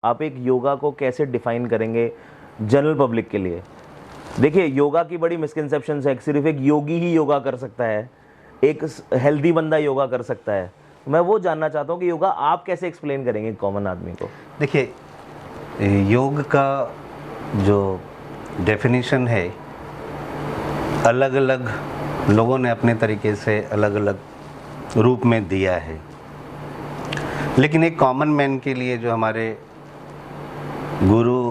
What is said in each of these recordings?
आप एक योगा को कैसे डिफाइन करेंगे जनरल पब्लिक के लिए? देखिए, योगा की बड़ी मिसकंसेप्शंस है, सिर्फ एक योगी ही योगा कर सकता है, एक हेल्दी बंदा योगा कर सकता है। मैं वो जानना चाहता हूँ कि योगा आप कैसे एक्सप्लेन करेंगे कॉमन आदमी को? देखिए, योग का जो डेफिनेशन है, अलग अलग लोगों ने अपने तरीके से अलग अलग रूप में दिया है, लेकिन एक कॉमन मैन के लिए जो हमारे गुरु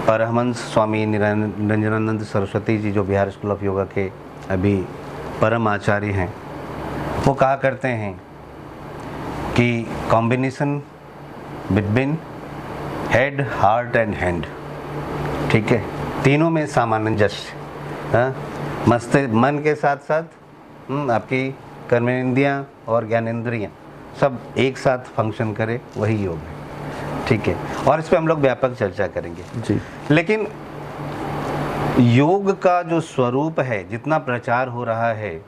परमहंस स्वामी निरंजनानंद सरस्वती जी, जो बिहार स्कूल ऑफ योगा के अभी परम आचार्य हैं, वो कहा करते हैं कि combination between head, heart and hand, ठीक है, तीनों में सामंजस्य, मन के साथ साथ आपकी कर्मेंद्रियाँ और ज्ञानेंद्रियाँ सब एक साथ फंक्शन करे, वही योग है, ठीक है। और इस पर हम लोग व्यापक चर्चा करेंगे जी। लेकिन योग का जो स्वरूप है, जितना प्रचार हो रहा है,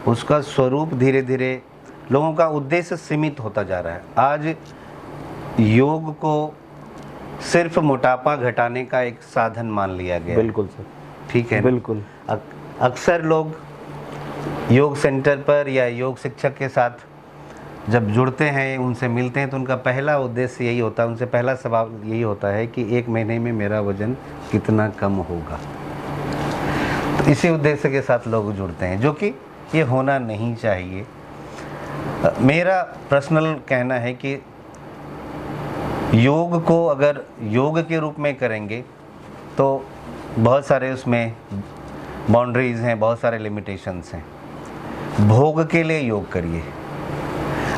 उसका स्वरूप धीरे धीरे लोगों का उद्देश्य सीमित होता जा रहा है। आज योग को सिर्फ मोटापा घटाने का एक साधन मान लिया गया। बिल्कुल सर, ठीक है, बिल्कुल। अक्सर लोग योग सेंटर पर या योग शिक्षक के साथ जब जुड़ते हैं, उनसे मिलते हैं, तो उनका पहला उद्देश्य यही होता है, उनसे पहला सवाल यही होता है कि 1 महीने में मेरा वजन कितना कम होगा। तो इसी उद्देश्य के साथ लोग जुड़ते हैं, जो कि ये होना नहीं चाहिए। मेरा पर्सनल कहना है कि योग को अगर योग के रूप में करेंगे तो बहुत सारे उसमें बाउंड्रीज़ हैं, बहुत सारे लिमिटेशंस हैं। भोग के लिए योग करिए।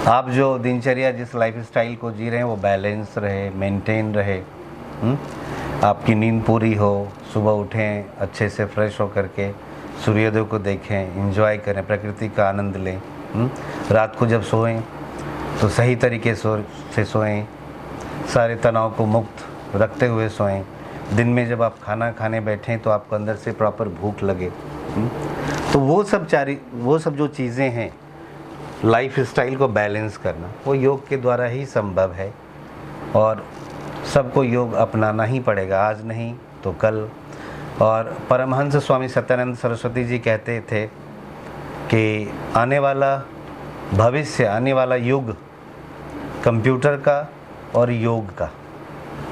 आप जो दिनचर्या, जिस लाइफस्टाइल को जी रहे हैं, वो बैलेंस रहे, मेंटेन रहे, आपकी नींद पूरी हो, सुबह उठें अच्छे से फ्रेश हो करके, सूर्योदय को देखें, एंजॉय करें, प्रकृति का आनंद लें। रात को जब सोएं तो सही तरीके से सोएं, सारे तनाव को मुक्त रखते हुए सोएं। दिन में जब आप खाना खाने बैठें तो आपको अंदर से प्रॉपर भूख लगे। तो वो सब जो चीज़ें हैं, लाइफ स्टाइल को बैलेंस करना, वो योग के द्वारा ही संभव है और सबको योग अपनाना ही पड़ेगा, आज नहीं तो कल। और परमहंस स्वामी सत्यानंद सरस्वती जी कहते थे कि आने वाला भविष्य, आने वाला युग कंप्यूटर का और योग का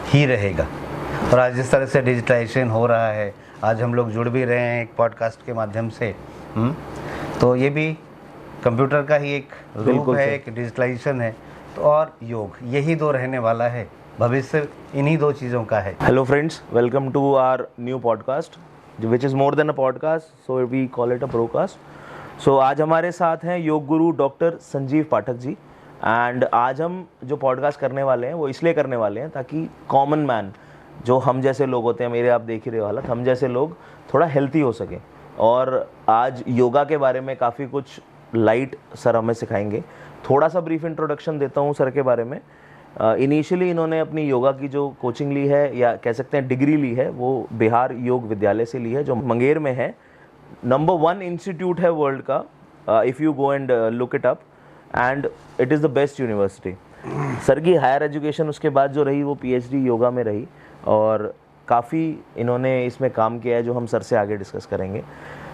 ही रहेगा। और आज जिस तरह से डिजिटलाइजेशन हो रहा है, आज हम लोग जुड़ भी रहे हैं एक पॉडकास्ट के माध्यम से, तो ये भी कंप्यूटर का ही एक रूप है, एक डिजिटलाइजेशन है। तो और योग, यही दो रहने वाला है, भविष्य इन्हीं दो चीज़ों का है। Hello friends, welcome to our new podcast which is more than a podcast, so we call it a brocast. So आज हमारे साथ हैं योग गुरु डॉक्टर संजीव पाठक जी। एंड आज हम जो पॉडकास्ट करने वाले हैं वो इसलिए करने वाले हैं ताकि कॉमन मैन, जो हम जैसे लोग होते हैं, मेरे आप देख ही रहे हो हालत, हम जैसे लोग थोड़ा हेल्थी हो सकें। और आज योगा के बारे में काफ़ी कुछ लाइट सर हमें सिखाएंगे। थोड़ा सा ब्रीफ इंट्रोडक्शन देता हूँ सर के बारे में। इनिशियली इन्होंने अपनी योगा की जो कोचिंग ली है, या कह सकते हैं डिग्री ली है, वो बिहार योग विद्यालय से ली है, जो मंगेर में है। नंबर 1 इंस्टीट्यूट है वर्ल्ड का, if you go and look it up, and it is the best university. Sir की हायर एजुकेशन उसके बाद जो रही वो PhD योगा में रही, और काफ़ी इन्होंने इसमें काम किया है, जो हम सर से आगे डिस्कस करेंगे।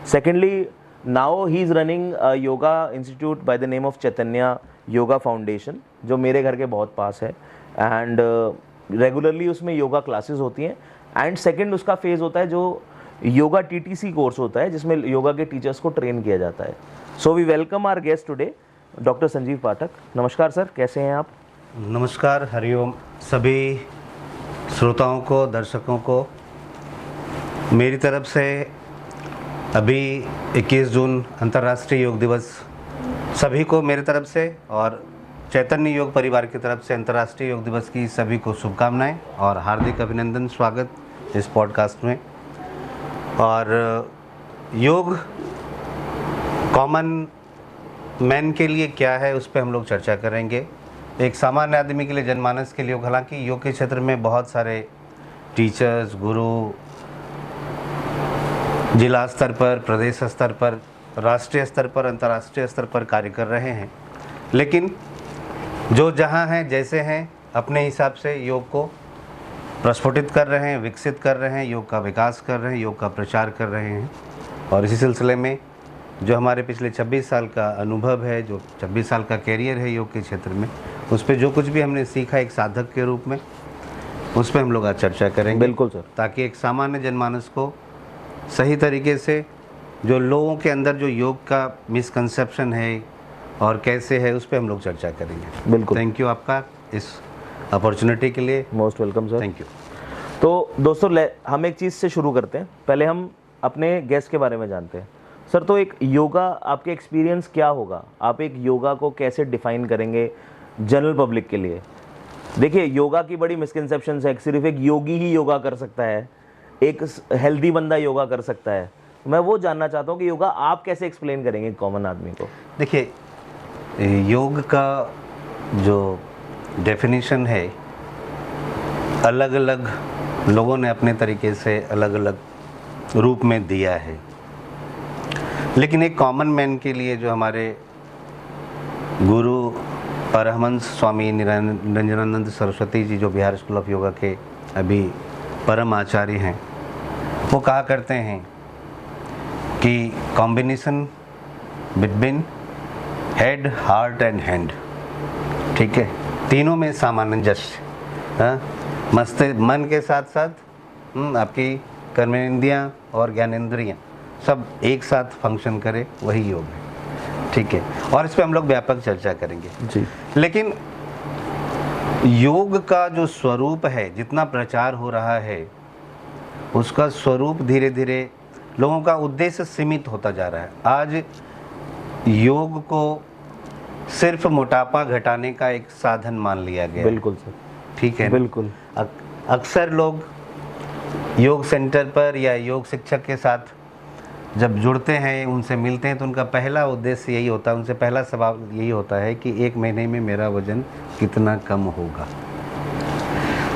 Secondly, now he is running yoga institute by the name of Chaitanya yoga foundation, जो मेरे घर के बहुत पास है। एंड रेगुलरली उसमें योगा क्लासेस होती हैं। एंड सेकंड उसका फेज़ होता है जो योगा TTC कोर्स होता है, जिसमें योगा के टीचर्स को ट्रेन किया जाता है। So we welcome our guest today doctor Sanjeev Pathak. नमस्कार सर, कैसे हैं आप? नमस्कार, हरिओम सभी श्रोताओं को, दर्शकों को मेरी तरफ से। अभी 21 जून अंतर्राष्ट्रीय योग दिवस, सभी को मेरी तरफ से और चैतन्य योग परिवार की तरफ से अंतर्राष्ट्रीय योग दिवस की सभी को शुभकामनाएं और हार्दिक अभिनंदन, स्वागत इस पॉडकास्ट में। और योग कॉमन मैन के लिए क्या है, उस पर हम लोग चर्चा करेंगे। एक सामान्य आदमी के लिए, जनमानस के लिए, हालांकि योग के क्षेत्र में बहुत सारे टीचर्स, गुरु जिला स्तर पर, प्रदेश स्तर पर, राष्ट्रीय स्तर पर, अंतर्राष्ट्रीय स्तर पर कार्य कर रहे हैं, लेकिन जो जहाँ हैं, जैसे हैं, अपने हिसाब से योग को प्रस्फुटित कर रहे हैं, विकसित कर रहे हैं, योग का विकास कर रहे हैं, योग का प्रचार कर रहे हैं। और इसी सिलसिले में जो हमारे पिछले 26 साल का अनुभव है, जो 26 साल का कैरियर है योग के क्षेत्र में, उस पर जो कुछ भी हमने सीखा एक साधक के रूप में, उस पर हम लोग आज चर्चा करेंगे। बिल्कुल सर। ताकि एक सामान्य जनमानस को सही तरीके से, जो लोगों के अंदर जो योग का मिसकंसेप्शन है और कैसे है, उस पर हम लोग चर्चा करेंगे। बिल्कुल। थैंक यू आपका इस अपॉर्चुनिटी के लिए। Most welcome sir. Thank you. तो दोस्तों हम एक चीज़ से शुरू करते हैं। पहले हम अपने गेस्ट के बारे में जानते हैं। सर, तो एक योगा, आपके एक्सपीरियंस क्या होगा? आप एक योगा को कैसे डिफाइन करेंगे जनरल पब्लिक के लिए? देखिए, योगा की बड़ी मिसकंसेप्शंस है। सिर्फ एक योगी ही योगा कर सकता है, एक हेल्दी बंदा योगा कर सकता है। मैं वो जानना चाहता हूँ कि योगा आप कैसे एक्सप्लेन करेंगे कॉमन आदमी को? देखिए, योग का जो डेफिनेशन है, अलग अलग लोगों ने अपने तरीके से अलग अलग रूप में दिया है, लेकिन एक कॉमन मैन के लिए जो हमारे गुरु परमहंस स्वामी निरंजनानंद सरस्वती जी, जो बिहार स्कूल ऑफ योगा के अभी परम आचार्य हैं, वो कहा करते हैं कि combination between head, heart and hand, ठीक है, तीनों में सामंजस्य, मस्त मन के साथ साथ आपकी कर्मेंद्रियाँ और ज्ञानेंद्रियाँ सब एक साथ फंक्शन करे, वही योग है, ठीक है। और इस पर हम लोग व्यापक चर्चा करेंगे जी। लेकिन योग का जो स्वरूप है, जितना प्रचार हो रहा है, उसका स्वरूप धीरे धीरे लोगों का उद्देश्य सीमित होता जा रहा है। आज योग को सिर्फ मोटापा घटाने का एक साधन मान लिया गया। बिल्कुल सर। ठीक है। बिल्कुल। अक्सर लोग योग सेंटर पर या योग शिक्षक के साथ जब जुड़ते हैं, उनसे मिलते हैं, तो उनका पहला उद्देश्य यही होता है, उनसे पहला सवाल यही होता है कि 1 महीने में मेरा वजन कितना कम होगा।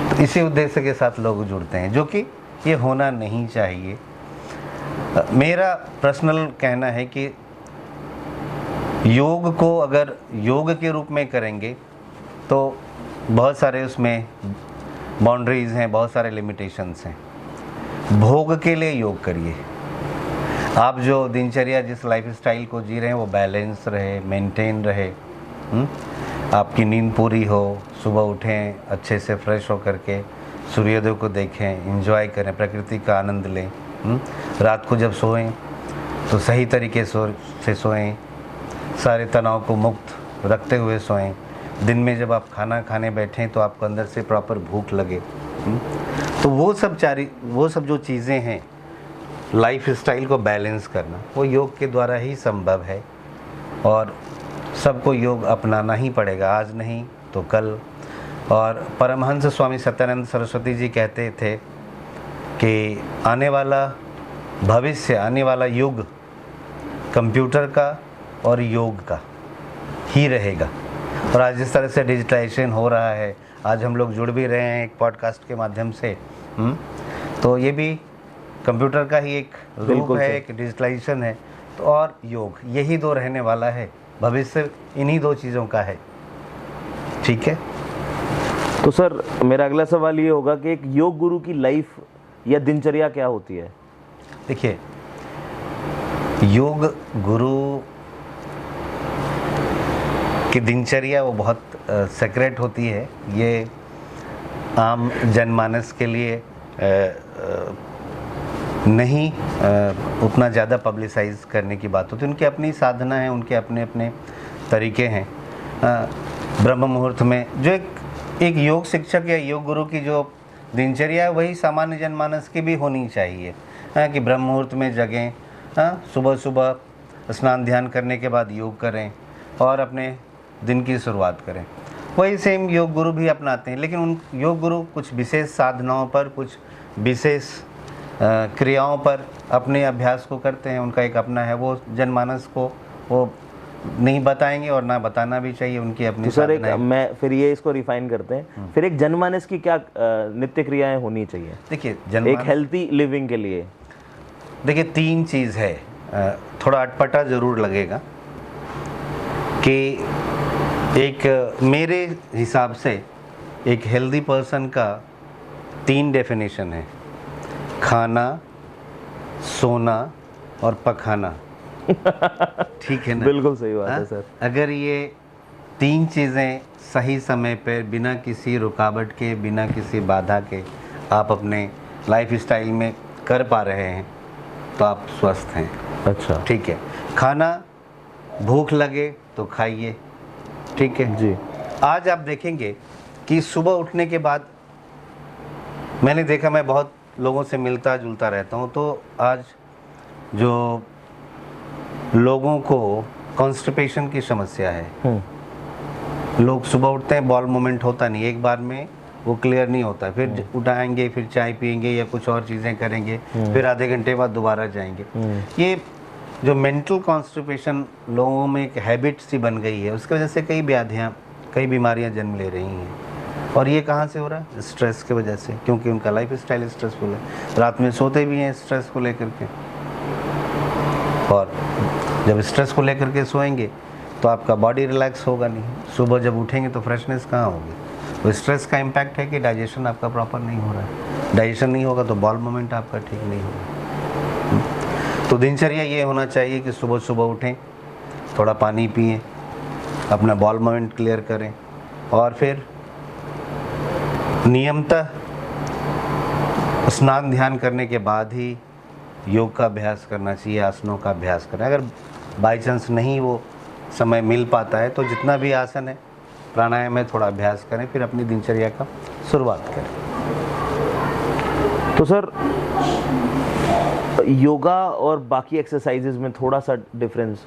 तो इसी उद्देश्य के साथ लोग जुड़ते हैं, जो कि ये होना नहीं चाहिए। मेरा पर्सनल कहना है कि योग को अगर योग के रूप में करेंगे तो बहुत सारे उसमें बाउंड्रीज़ हैं, बहुत सारे लिमिटेशंस हैं। भोग के लिए योग करिए। आप जो दिनचर्या, जिस लाइफस्टाइल को जी रहे हैं, वो बैलेंस रहे, मेंटेन रहे, आपकी नींद पूरी हो, सुबह उठें अच्छे से फ्रेश हो करके, सूर्योदय को देखें, एंजॉय करें, प्रकृति का आनंद लें। रात को जब सोएं तो सही तरीके से सोएं, सारे तनाव को मुक्त रखते हुए सोएं। दिन में जब आप खाना खाने बैठें तो आपको अंदर से प्रॉपर भूख लगे। तो वो सब जो चीज़ें हैं, लाइफ स्टाइल को बैलेंस करना, वो योग के द्वारा ही संभव है और सबको योग अपनाना ही पड़ेगा, आज नहीं तो कल। और परमहंस स्वामी सत्यानंद सरस्वती जी कहते थे कि आने वाला भविष्य, आने वाला युग कंप्यूटर का और योग का ही रहेगा। और आज जिस तरह से डिजिटाइजेशन हो रहा है, आज हम लोग जुड़ भी रहे हैं एक पॉडकास्ट के माध्यम से, तो ये भी कंप्यूटर का ही एक रूप है, एक डिजिटलाइजेशन है। तो और योग, यही दो रहने वाला है, भविष्य इन्हीं दो चीज़ों का है, ठीक है। तो सर, मेरा अगला सवाल ये होगा कि एक योग गुरु की लाइफ या दिनचर्या क्या होती है? देखिए, योग गुरु की दिनचर्या वो बहुत सेक्रेट होती है। ये आम जनमानस के लिए नहीं उतना ज़्यादा पब्लिसाइज करने की बात होती है। उनकी अपनी साधना है, उनके अपने अपने तरीके हैं। ब्रह्म मुहूर्त में जो एक योग शिक्षक या योग गुरु की जो दिनचर्या है, वही सामान्य जनमानस की भी होनी चाहिए। कि ब्रह्म मुहूर्त में जगें, सुबह सुबह स्नान ध्यान करने के बाद योग करें और अपने दिन की शुरुआत करें। वही सेम योग गुरु भी अपनाते हैं, लेकिन उन योग गुरु कुछ विशेष साधनाओं पर, कुछ विशेष क्रियाओं पर अपने अभ्यास को करते हैं। उनका एक अपना है, वो जनमानस को वो नहीं बताएंगे और ना बताना भी चाहिए, उनकी अपनी। तो सर, मैं फिर ये इसको रिफाइन करते हैं, फिर एक जनमानस की क्या नित्य क्रियाएं होनी चाहिए? देखिए, एक हेल्थी लिविंग के लिए देखिए 3 चीज़ है। थोड़ा अटपटा ज़रूर लगेगा कि एक मेरे हिसाब से एक हेल्दी पर्सन का 3 डेफिनेशन है, खाना, सोना और पखाना। ठीक है ना? बिल्कुल सही बात है हाँ? सर। अगर ये 3 चीज़ें सही समय पर बिना किसी रुकावट के, बिना किसी बाधा के आप अपने लाइफ स्टाइल में कर पा रहे हैं तो आप स्वस्थ हैं। अच्छा, ठीक है। खाना, भूख लगे तो खाइए। ठीक है जी। आज आप देखेंगे कि सुबह उठने के बाद, मैंने देखा, मैं बहुत लोगों से मिलता जुलता रहता हूँ, तो आज जो लोगों को कॉन्स्टिपेशन की समस्या है, लोग सुबह उठते हैं, बॉल मूवमेंट होता नहीं, एक बार में वो क्लियर नहीं होता, फिर उठाएंगे, फिर चाय पिएंगे या कुछ और चीज़ें करेंगे, फिर आधे घंटे बाद दोबारा जाएंगे। ये जो मेंटल कॉन्स्टिपेशन लोगों में एक हैबिट सी बन गई है, उसकी वजह से कई व्याधियाँ, कई बीमारियाँ जन्म ले रही हैं। और ये कहाँ से हो रहा है? स्ट्रेस की वजह से, क्योंकि उनका लाइफ स्टाइल स्ट्रेसफुल है। रात में सोते भी हैं स्ट्रेस को लेकर के, और जब स्ट्रेस को लेकर के सोएंगे तो आपका बॉडी रिलैक्स होगा नहीं, सुबह जब उठेंगे तो फ्रेशनेस कहाँ होगी? तो स्ट्रेस का इम्पैक्ट है कि डाइजेशन आपका प्रॉपर नहीं हो रहा है, डाइजेशन नहीं होगा तो बॉल मूवमेंट आपका ठीक नहीं होगा। तो दिनचर्या ये होना चाहिए कि सुबह सुबह उठें, थोड़ा पानी पिएं, अपना बॉल मूवमेंट क्लियर करें, और फिर नियमतः स्नान ध्यान करने के बाद ही योग का अभ्यास करना चाहिए, आसनों का अभ्यास करना। अगर बाई चांस नहीं वो समय मिल पाता है तो जितना भी आसन है, प्राणायाम में थोड़ा अभ्यास करें, फिर अपनी दिनचर्या का शुरुआत करें। तो सर, योगा और बाकी एक्सरसाइजेज में थोड़ा सा डिफरेंस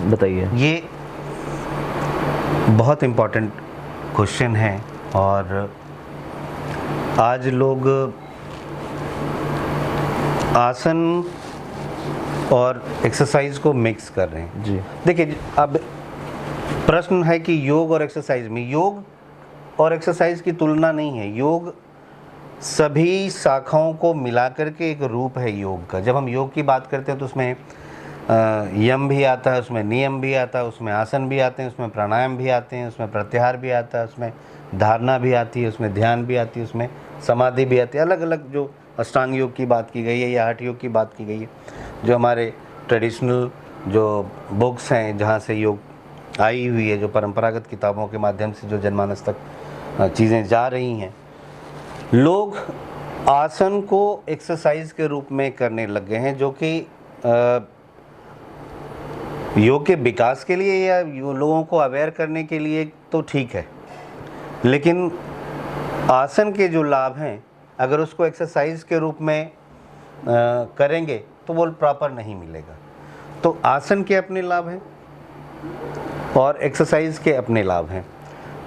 बताइए। ये बहुत इम्पोर्टेंट क्वेश्चन है, और आज लोग आसन और एक्सरसाइज को मिक्स कर रहे हैं। जी। देखिए, अब प्रश्न है कि योग और एक्सरसाइज में, योग और एक्सरसाइज की तुलना नहीं है। योग सभी शाखाओं को मिलाकर के एक रूप है योग का। जब हम योग की बात करते हैं तो उसमें यम भी आता है, उसमें नियम भी आता है, उसमें आसन भी आते हैं, उसमें प्राणायाम भी आते हैं, उसमें प्रत्याहार भी आता है, उसमें धारणा भी आती है, उसमें ध्यान भी आती है, उसमें समाधि भी आती है। अलग अलग जो अष्टांग योग की बात की गई है या हठ योग की बात की गई है, जो हमारे ट्रेडिशनल जो बुक्स हैं जहाँ से योग आई हुई है, जो परंपरागत किताबों के माध्यम से जो जनमानस तक चीज़ें जा रही हैं, लोग आसन को एक्सरसाइज के रूप में करने लग गए हैं, जो कि योग के विकास के लिए या लोगों को अवेयर करने के लिए तो ठीक है, लेकिन आसन के जो लाभ हैं अगर उसको एक्सरसाइज के रूप में करेंगे तो वो प्रॉपर नहीं मिलेगा। तो आसन के अपने लाभ हैं और एक्सरसाइज के अपने लाभ हैं।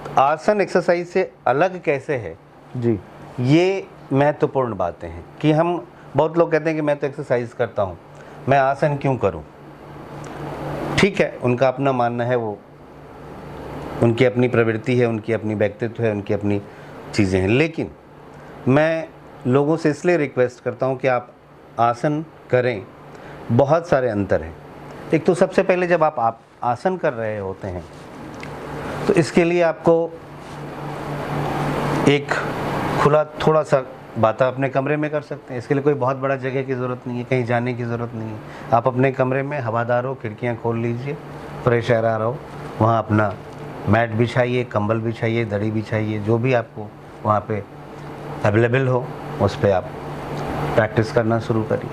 तो आसन एक्सरसाइज से अलग कैसे है जी, ये महत्वपूर्ण बातें हैं कि हम, बहुत लोग कहते हैं कि मैं तो एक्सरसाइज करता हूँ, मैं आसन क्यों करूँ? ठीक है, उनका अपना मानना है, वो उनकी अपनी प्रवृत्ति है, उनकी अपनी व्यक्तित्व है, उनकी अपनी चीज़ें हैं। लेकिन मैं लोगों से इसलिए रिक्वेस्ट करता हूँ कि आप आसन करें। बहुत सारे अंतर हैं। एक तो सबसे पहले जब आप आसन कर रहे होते हैं तो इसके लिए आपको एक खुला थोड़ा सा बात अपने कमरे में कर सकते हैं। इसके लिए कोई बहुत बड़ा जगह की ज़रूरत नहीं है, कहीं जाने की ज़रूरत नहीं है। आप अपने कमरे में हवादार हो, खिड़कियाँ खोल लीजिए, फ्रेश एयर आ रहा हो, वहाँ अपना मैट बिछाइए, कंबल बिछाइए, दरी बिछाइए, जो भी आपको वहाँ पे अवेलेबल हो उस पर आप प्रैक्टिस करना शुरू करिए।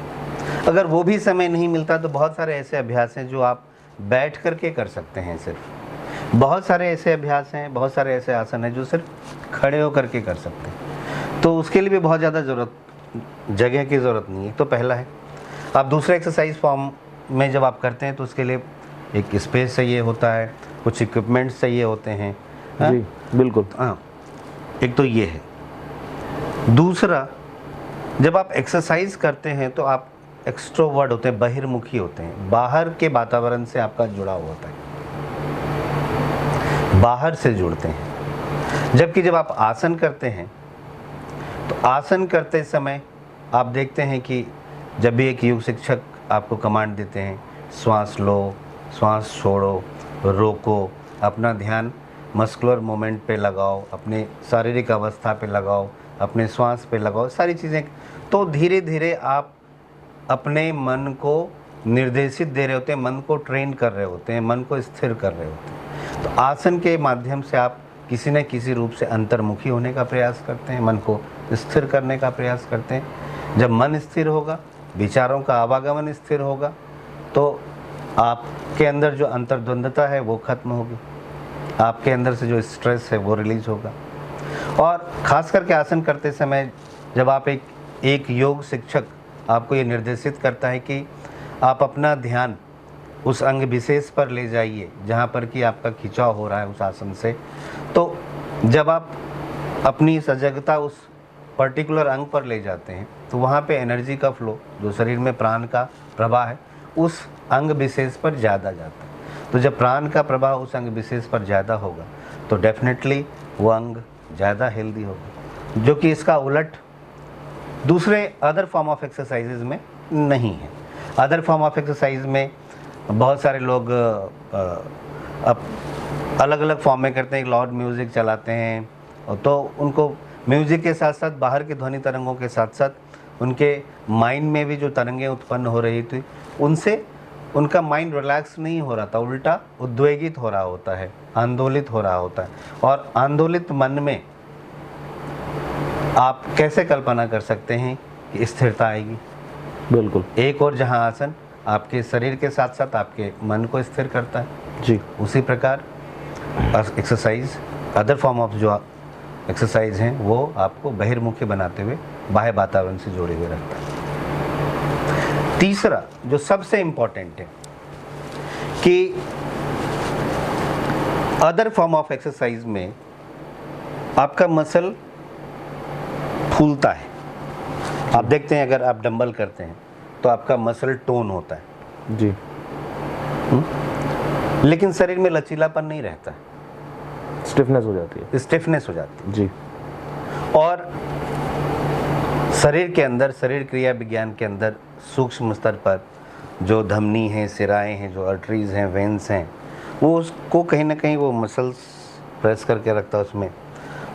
अगर वो भी समय नहीं मिलता तो बहुत सारे ऐसे अभ्यास हैं जो आप बैठ करके कर सकते हैं। सिर्फ बहुत सारे ऐसे अभ्यास हैं, बहुत सारे ऐसे आसन हैं जो सिर्फ खड़े होकर के कर सकते हैं। तो उसके लिए भी बहुत ज़्यादा जगह की ज़रूरत नहीं है। तो पहला है। आप दूसरे एक्सरसाइज फॉर्म में जब आप करते हैं तो उसके लिए एक स्पेस चाहिए होता है, कुछ इक्विपमेंट्स चाहिए होते हैं। जी बिल्कुल। हाँ, एक तो ये है। दूसरा, जब आप एक्सरसाइज करते हैं तो आप एक्सट्रोवर्ट होते हैं, बहिर्मुखी होते हैं, बाहर के वातावरण से आपका जुड़ाव होता है, बाहर से जुड़ते हैं। जबकि जब आप आसन करते हैं तो आसन करते समय आप देखते हैं कि जब भी एक योग शिक्षक आपको कमांड देते हैं, श्वास लो, श्वास छोड़ो, रोको, अपना ध्यान मस्कुलर मूवमेंट पे लगाओ, अपने शारीरिक अवस्था पे लगाओ, अपने श्वास पे लगाओ, सारी चीज़ें। तो धीरे धीरे आप अपने मन को निर्देशित दे रहे होते हैं, मन को ट्रेन कर रहे होते हैं, मन को स्थिर कर रहे होते हैं। तो आसन के माध्यम से आप किसी न किसी रूप से अंतर्मुखी होने का प्रयास करते हैं, मन को स्थिर करने का प्रयास करते हैं। जब मन स्थिर होगा, विचारों का आवागमन स्थिर होगा, तो आपके अंदर जो अंतर्द्वंद्वता है वो खत्म होगी, आपके अंदर से जो स्ट्रेस है वो रिलीज होगा। और ख़ास करके आसन करते समय जब आप एक योग शिक्षक आपको ये निर्देशित करता है कि आप अपना ध्यान उस अंग विशेष पर ले जाइए जहाँ पर कि आपका खिंचाव हो रहा है उस आसन से, तो जब आप अपनी सजगता उस पर्टिकुलर अंग पर ले जाते हैं तो वहाँ पे एनर्जी का फ्लो, जो शरीर में प्राण का प्रवाह है, उस अंग विशेष पर ज़्यादा जाता है। तो जब प्राण का प्रवाह उस अंग विशेष पर ज़्यादा होगा तो डेफिनेटली वो अंग ज़्यादा हेल्दी होगा, जो कि इसका उलट दूसरे अदर फॉर्म ऑफ एक्सरसाइजेज में नहीं है। अदर फॉर्म ऑफ एक्सरसाइज में बहुत सारे लोग अब अलग अलग फॉर्म में करते हैं, लाउड म्यूज़िक चलाते हैं, तो उनको म्यूज़िक के साथ साथ बाहर के ध्वनि तरंगों के साथ साथ उनके माइंड में भी जो तरंगें उत्पन्न हो रही थी उनसे उनका माइंड रिलैक्स नहीं हो रहा था, उल्टा उद्वेगित हो रहा होता है, आंदोलित हो रहा होता है। और आंदोलित मन में आप कैसे कल्पना कर सकते हैं कि स्थिरता आएगी? बिल्कुल। एक और जहाँ आसन आपके शरीर के साथ साथ आपके मन को स्थिर करता है जी, उसी प्रकार एक्सरसाइज, अदर फॉर्म ऑफ जो एक्सरसाइज हैं वो आपको बहिर्मुखी बनाते हुए बाह्य वातावरण से जोड़े हुए रखता है। तीसरा जो सबसे इम्पोर्टेंट है कि अदर फॉर्म ऑफ एक्सरसाइज में आपका मसल फूलता है। आप देखते हैं अगर आप डंबल करते हैं तो आपका मसल टोन होता है जी, लेकिन शरीर में लचीलापन नहीं रहता, स्टिफनेस हो जाती है। स्टिफनेस हो जाती है। जी, और शरीर के अंदर, शरीर क्रिया विज्ञान के अंदर सूक्ष्म स्तर पर जो धमनी हैं, सिराएं हैं, जो आर्टरीज हैं, वेन्स हैं, वो उसको कहीं ना कहीं वो मसल्स प्रेस करके रखता है उसमें।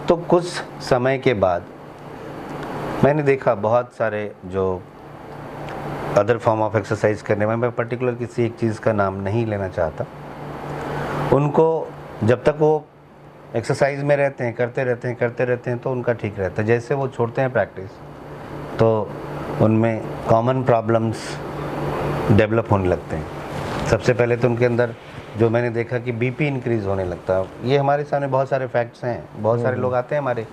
तो कुछ समय के बाद मैंने देखा बहुत सारे जो अदर फॉर्म ऑफ एक्सरसाइज करने में, मैं पर्टिकुलर किसी एक चीज़ का नाम नहीं लेना चाहता, उनको जब तक वो एक्सरसाइज में रहते हैं, करते रहते हैं तो उनका ठीक रहता है। जैसे वो छोड़ते हैं प्रैक्टिस तो उनमें कॉमन प्रॉब्लम्स डेवलप होने लगते हैं। सबसे पहले तो उनके अंदर जो मैंने देखा कि बीपी इंक्रीज़ होने लगता है। ये हमारे सामने बहुत सारे फैक्ट्स हैं। बहुत सारे लोग आते हैं हमारे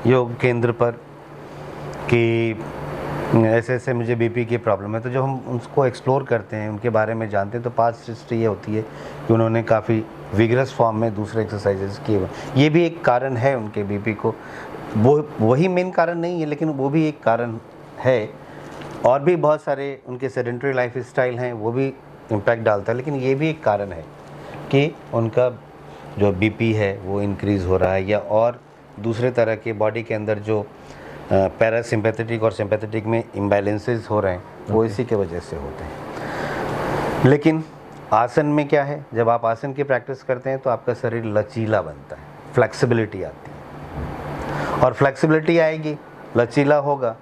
योग केंद्र पर कि ऐसे ऐसे मुझे बीपी की प्रॉब्लम है, तो जब हम उसको एक्सप्लोर करते हैं, उनके बारे में जानते हैं, तो पास्ट हिस्ट्री ये होती है कि उन्होंने काफ़ी विगरस फॉर्म में दूसरे एक्सरसाइजेस किए हुए। ये भी एक कारण है उनके बीपी को, वो वही मेन कारण नहीं है लेकिन वो भी एक कारण है। और भी बहुत सारे उनके सेडेंटरी लाइफ स्टाइल हैं, वो भी इम्पैक्ट डालता है, लेकिन ये भी एक कारण है कि उनका जो बीपी है वो इंक्रीज़ हो रहा है, या और दूसरे तरह के बॉडी के अंदर जो पैरासिम्पैथेटिक और सिंपैथेटिक में इम्बैलेंसेस हो रहे हैं वो इसी के वजह से होते हैं। लेकिन आसन में क्या है, जब आप आसन की प्रैक्टिस करते हैं तो आपका शरीर लचीला बनता है, फ्लेक्सिबिलिटी आती है। और फ्लेक्सिबिलिटी आएगी, लचीला होगा,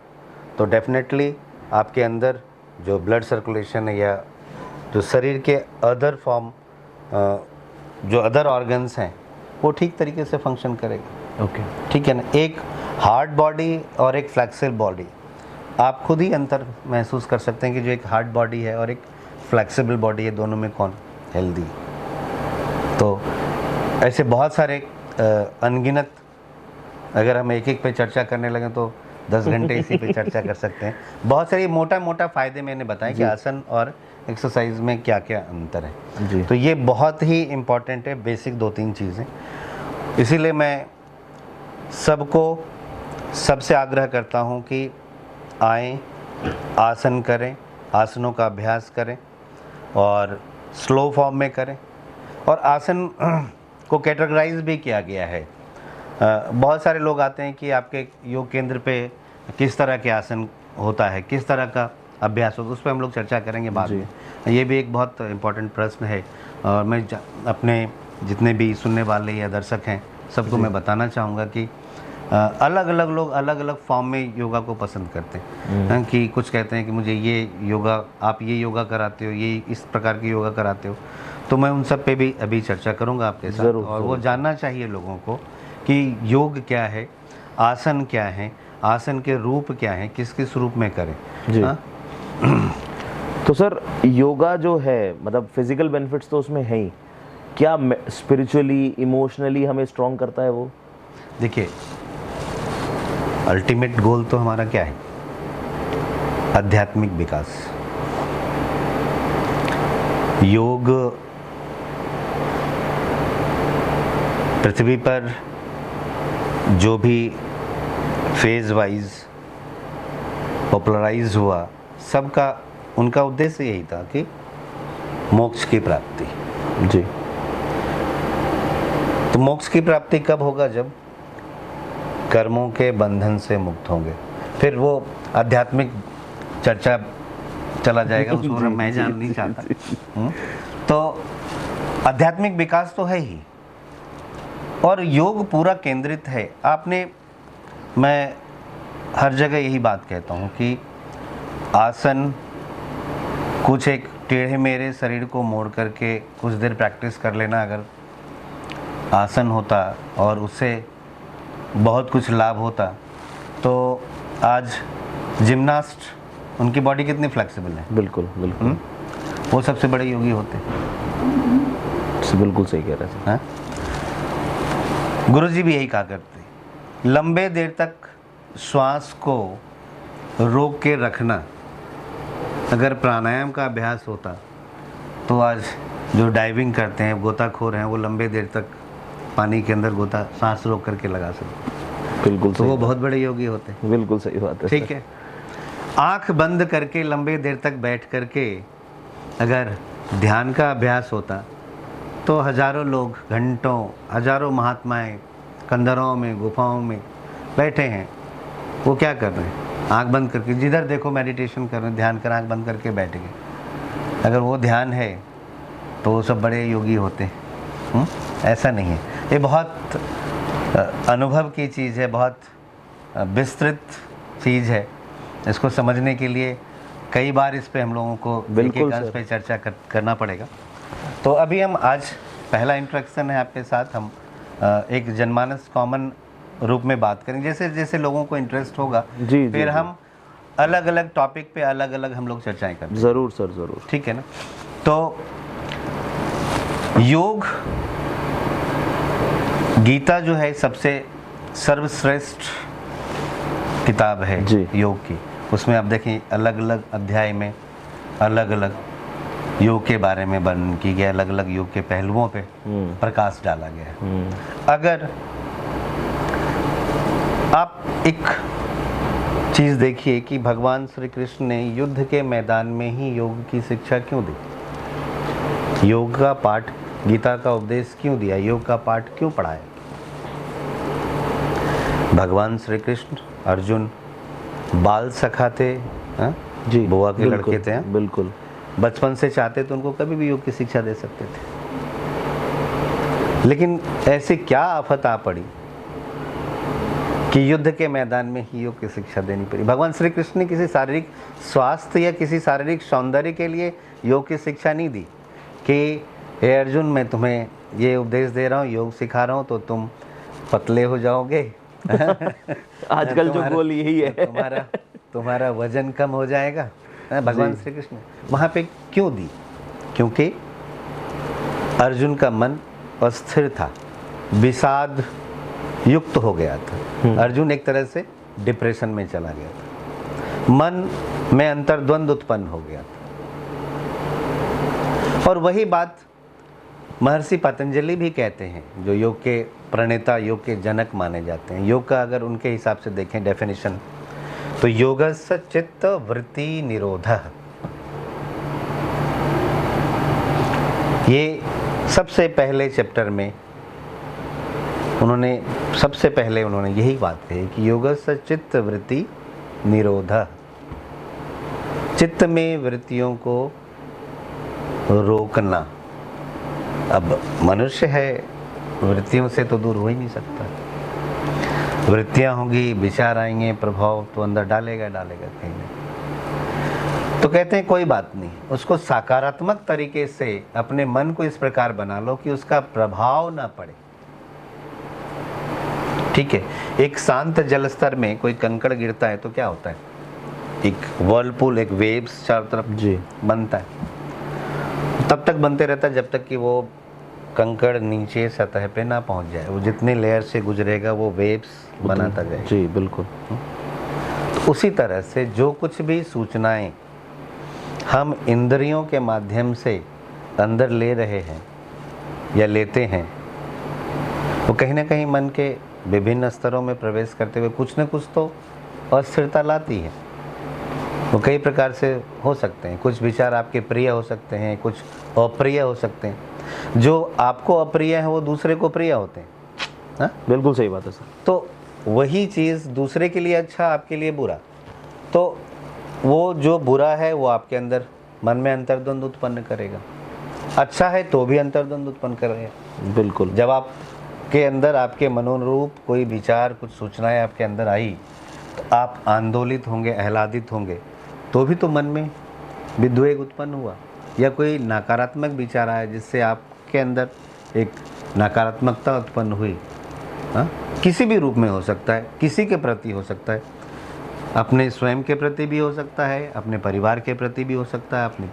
तो डेफिनेटली आपके अंदर जो ब्लड सर्कुलेशन है या जो शरीर के अदर फॉर्म जो अदर ऑर्गन्स हैं वो ठीक तरीके से फंक्शन करेगा। ओके, ठीक है ना। एक हार्ड बॉडी और एक फ्लेक्सिबल बॉडी, आप खुद ही अंतर महसूस कर सकते हैं कि जो एक हार्ड बॉडी है और एक फ्लेक्सिबल बॉडी है, दोनों में कौन हेल्दी। तो ऐसे बहुत सारे अनगिनत, अगर हम एक एक पे चर्चा करने लगे तो 10 घंटे इसी पे चर्चा कर सकते हैं। बहुत सारे मोटा मोटा फ़ायदे मैंने बताए कि आसन और एक्सरसाइज में क्या क्या अंतर है जी। तो ये बहुत ही इम्पॉर्टेंट है, बेसिक 2-3 चीज़ें। इसीलिए मैं सबको सबसे आग्रह करता हूँ कि आएँ, आसन करें, आसनों का अभ्यास करें और स्लो फॉर्म में करें। और आसन को कैटेगराइज भी किया गया है। बहुत सारे लोग आते हैं कि आपके योग केंद्र पे किस तरह के आसन होता है, किस तरह का अभ्यास होता है, उस पर हम लोग चर्चा करेंगे बाद में। ये भी एक बहुत इम्पोर्टेंट प्रश्न है और मैं अपने जितने भी सुनने वाले या दर्शक हैं सबको मैं बताना चाहूँगा कि अलग अलग लोग अलग अलग फॉर्म में योगा को पसंद करते हैं। कि कुछ कहते हैं कि मुझे ये योगा, आप ये योगा कराते हो, ये इस प्रकार की योगा कराते हो, तो मैं उन सब पे भी अभी चर्चा करूँगा आपके साथ। और वो जानना चाहिए लोगों को कि योग क्या है, आसन क्या है, आसन के रूप क्या हैं, किस किस रूप में करें जी। हाँ? तो सर योगा जो है मतलब फिजिकल बेनिफिट्स तो उसमें है ही, क्या स्पिरिचुअली इमोशनली हमें स्ट्रॉन्ग करता है वो? देखिए, अल्टीमेट गोल तो हमारा क्या है? आध्यात्मिक विकास। योग पृथ्वी पर जो भी फेज वाइज पॉपुलराइज हुआ, सबका उनका उद्देश्य यही था कि मोक्ष की प्राप्ति। जी। तो मोक्ष की प्राप्ति कब होगा? जब कर्मों के बंधन से मुक्त होंगे। फिर वो आध्यात्मिक चर्चा चला जाएगा, उसको मैं जान नहीं चाहता। तो आध्यात्मिक विकास तो है ही, और योग पूरा केंद्रित है। मैं हर जगह यही बात कहता हूँ कि आसन कुछ एक टेढ़े मेढ़े शरीर को मोड़ करके कुछ देर प्रैक्टिस कर लेना अगर आसन होता और उससे बहुत कुछ लाभ होता, तो आज जिम्नास्ट उनकी बॉडी कितनी फ्लेक्सिबल है। बिल्कुल बिल्कुल। वो सबसे बड़े योगी होते। बिल्कुल सही कह रहे हैं। हाँ? गुरुजी भी यही कहा करते, लंबे देर तक श्वास को रोक के रखना। अगर प्राणायाम का अभ्यास होता तो आज जो डाइविंग करते हैं, गोताखोर हैं, वो लंबे देर तक पानी के अंदर गोता सांस रोक करके लगा सकते। बिल्कुल तो वो बहुत बड़े योगी होते। बिल्कुल सही बात है। ठीक है। आंख बंद करके लंबे देर तक बैठ करके अगर ध्यान का अभ्यास होता तो हजारों लोग, घंटों, हजारों महात्माएं कंदरों में, गुफाओं में बैठे हैं। वो क्या कर रहे हैं? आंख बंद करके, जिधर देखो मेडिटेशन कर रहे हैं, ध्यान कर, आंख बंद करके बैठ गए। अगर वो ध्यान है तो वो सब बड़े योगी होते हैं। ऐसा नहीं है। ये बहुत अनुभव की चीज़ है, बहुत विस्तृत चीज़ है। इसको समझने के लिए कई बार इस पे हम लोगों को बिल्कुल एक पे चर्चा करना पड़ेगा। तो अभी हम आज पहला इंट्रोडक्शन है आपके साथ। हम एक जनमानस कॉमन रूप में बात करेंगे, जैसे जैसे लोगों को इंटरेस्ट होगा जी, फिर जी, हम अलग अलग टॉपिक पे अलग अलग हम लोग चर्चाएं करेंगे। ज़रूर सर, ज़रूर। ठीक है ना? तो योग, गीता जो है सबसे सर्वश्रेष्ठ किताब है जी। योग की। उसमें आप देखें अलग अलग अध्याय में अलग अलग योग के बारे में वर्णन की गया, अलग अलग योग के पहलुओं पे प्रकाश डाला गया है। अगर आप एक चीज़ देखिए कि भगवान श्री कृष्ण ने युद्ध के मैदान में ही योग की शिक्षा क्यों दी? योग का पाठ, गीता का उपदेश क्यों दिया? योग का पाठ क्यों पढ़ाया? भगवान श्री कृष्ण, अर्जुन बाल सखा थे, जी, बुआ के लड़के थे। बिल्कुल। बचपन से चाहते तो उनको कभी भी योग की शिक्षा दे सकते थे, लेकिन ऐसे क्या आफत आ पड़ी कि युद्ध के मैदान में ही योग की शिक्षा देनी पड़ी। भगवान श्री कृष्ण ने किसी शारीरिक स्वास्थ्य या किसी शारीरिक सौंदर्य के लिए योग की शिक्षा नहीं दी कि हे अर्जुन, मैं तुम्हें ये उपदेश दे रहा हूँ, योग सिखा रहा हूँ तो तुम पतले हो जाओगे। आजकल जो गोल यही है, तुम्हारा वजन कम हो जाएगा। भगवान श्री कृष्ण वहाँ पे क्यों दी? क्योंकि अर्जुन का मन अस्थिर था, विषाद युक्त हो गया था। अर्जुन एक तरह से डिप्रेशन में चला गया था, मन में अंतर्द्वंद उत्पन्न हो गया था। और वही बात महर्षि पतंजलि भी कहते हैं, जो योग के प्रणेता, योग के जनक माने जाते हैं। योग का अगर उनके हिसाब से देखें डेफिनेशन, तो योगस्य चित्त वृत्ति निरोधः। ये सबसे पहले चैप्टर में उन्होंने यही बात कही कि योगस्य चित्त वृत्ति निरोधः। चित्त में वृत्तियों को रोकना, अब मनुष्य है, वृत्तियों से तो दूर हो ही नहीं सकता। वृत्तियां होंगी, विचार आएंगे, प्रभाव तो अंदर डालेगा कहीं ना। तो कहते हैं कोई बात नहीं, उसको सकारात्मक तरीके से अपने मन को इस प्रकार बना लो कि उसका प्रभाव ना पड़े। ठीक है, एक शांत जल स्तर में कोई कंकड़ गिरता है तो क्या होता है, एक वर्लपूल, एक वेव्स चारों तरफ जी बनता है। तब तक बनते रहता है जब तक कि वो कंकड़ नीचे सतह पे ना पहुंच जाए। वो जितने लेयर से गुजरेगा वो वेव्स बनाता जाए। जी बिल्कुल। तो उसी तरह से जो कुछ भी सूचनाएं हम इंद्रियों के माध्यम से अंदर ले रहे हैं या लेते हैं, वो कहीं ना कहीं मन के विभिन्न स्तरों में प्रवेश करते हुए कुछ न कुछ तो अस्थिरता लाती है। वो कई प्रकार से हो सकते हैं। कुछ विचार आपके प्रिय हो सकते हैं, कुछ अप्रिय हो सकते हैं। जो आपको अप्रिय है वो दूसरे को प्रिय होते हैं। हाँ, बिल्कुल सही बात है सर। तो वही चीज़ दूसरे के लिए अच्छा, आपके लिए बुरा। तो वो जो बुरा है वो आपके अंदर मन में अंतर्द्वंद उत्पन्न करेगा। अच्छा है तो भी अंतर्द्वंद उत्पन्न करेगा। बिल्कुल। जब आपके अंदर आपके मनोरूप कोई विचार, कुछ सूचनाएं आपके अंदर आई तो आप आंदोलित होंगे, आह्लादित होंगे, तो भी तो मन में विद्वेग उत्पन्न हुआ। या कोई नकारात्मक विचार आया जिससे आपके अंदर एक नकारात्मकता उत्पन्न हुई। हाँ, किसी भी रूप में हो सकता है, किसी के प्रति हो सकता है, अपने स्वयं के प्रति भी हो सकता है, अपने परिवार के प्रति भी हो सकता है, अपने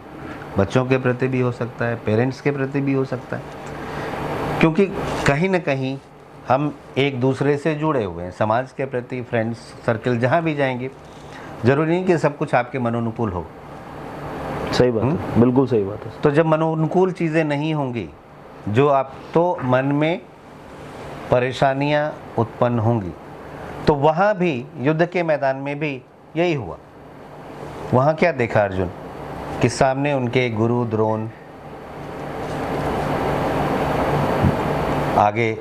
बच्चों के प्रति भी हो सकता है, पेरेंट्स के प्रति भी हो सकता है। क्योंकि कहीं ना कहीं हम एक दूसरे से जुड़े हुए हैं। समाज के प्रति, फ्रेंड्स सर्कल जहाँ भी जाएंगे, जरूरी नहीं कि सब कुछ आपके मनोनुकूल हो। सही बात है, बिल्कुल सही बात है। तो जब मनोनुकूल चीज़ें नहीं होंगी, जो आप तो मन में परेशानियां उत्पन्न होंगी। तो वहाँ भी युद्ध के मैदान में भी यही हुआ। वहाँ क्या देखा अर्जुन कि सामने उनके गुरु द्रोण, आगे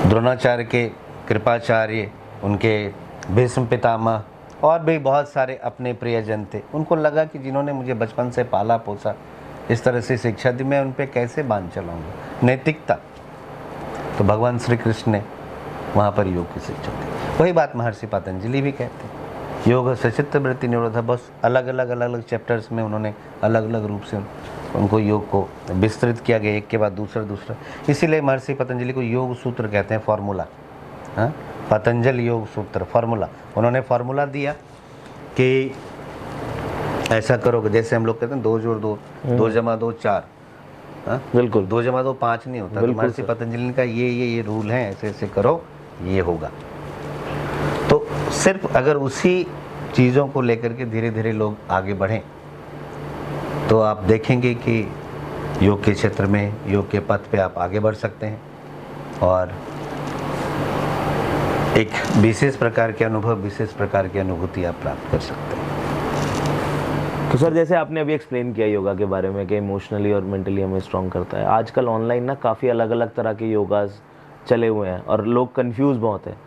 द्रोणाचार्य के कृपाचार्य, उनके भीष्म पितामह और भी बहुत सारे अपने प्रियजन थे। उनको लगा कि जिन्होंने मुझे बचपन से पाला पोसा, इस तरह से शिक्षा दी, मैं उन पे कैसे बांध चलाऊंगा, नैतिकता। तो भगवान श्री कृष्ण ने वहाँ पर योग की शिक्षा दी। वही बात महर्षि पतंजलि भी कहते हैं, योग से चित्त वृत्ति निरोध। बस अलग अलग चैप्टर्स में उन्होंने अलग अलग रूप से उनको योग को विस्तृत किया गया, एक के बाद दूसरा। इसीलिए महर्षि पतंजलि को योग सूत्र कहते हैं, फॉर्मूला। हाँ, पतंजलि योग सूत्र, फॉर्मूला। उन्होंने फॉर्मूला दिया कि ऐसा करोगे, जैसे हम लोग कहते हैं 2 जोड़ 2, 2 जमा 2 4। हाँ, बिल्कुल। 2 जमा 2 5 नहीं होता। तो महर्षि पतंजलि का ये रूल है, ऐसे ऐसे करो, ये होगा। तो सिर्फ अगर उसी चीज़ों को लेकर के धीरे धीरे लोग आगे बढ़ें तो आप देखेंगे कि योग के क्षेत्र में, योग के पथ पे आप आगे बढ़ सकते हैं और एक विशेष प्रकार के अनुभव, विशेष प्रकार की अनुभूति आप प्राप्त कर सकते हैं। तो सर, जैसे आपने अभी एक्सप्लेन किया योगा के बारे में कि इमोशनली और मेंटली हमें स्ट्रॉन्ग करता है। आजकल ऑनलाइन ना काफ़ी अलग अलग तरह के योगास चले हुए हैं और लोग कंफ्यूज बहुत हैं।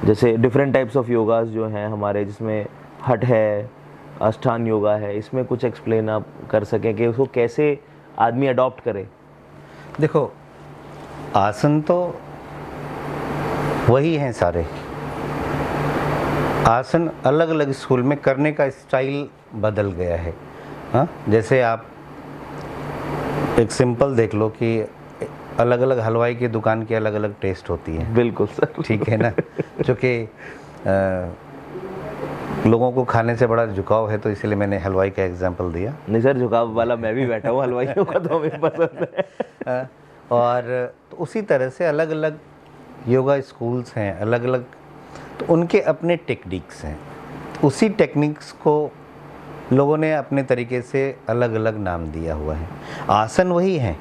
जैसे डिफरेंट टाइप्स ऑफ योगास जो हैं हमारे, जिसमें हठ है, अष्टांग योगा है, इसमें कुछ एक्सप्लेन आप कर सकें कि उसको कैसे आदमी अडॉप्ट करे। देखो, आसन तो वही हैं सारे। आसन अलग अलग स्कूल में करने का स्टाइल बदल गया है। हाँ, जैसे आप एक सिंपल देख लो कि अलग अलग हलवाई की दुकान की अलग अलग टेस्ट होती है। बिल्कुल सर। ठीक है ना, क्योंकि लोगों को खाने से बड़ा झुकाव है, तो इसलिए मैंने हलवाई का एग्जांपल दिया। नहीं सर, झुकाव वाला मैं भी बैठा हूँ, हलवाइयों का तो हमें पसंद है। और तो उसी तरह से अलग अलग योगा स्कूल्स हैं, अलग अलग, तो उनके अपने टेक्निक्स हैं। उसी टेक्निक्स को लोगों ने अपने तरीके से अलग अलग नाम दिया हुआ है। आसन वही है,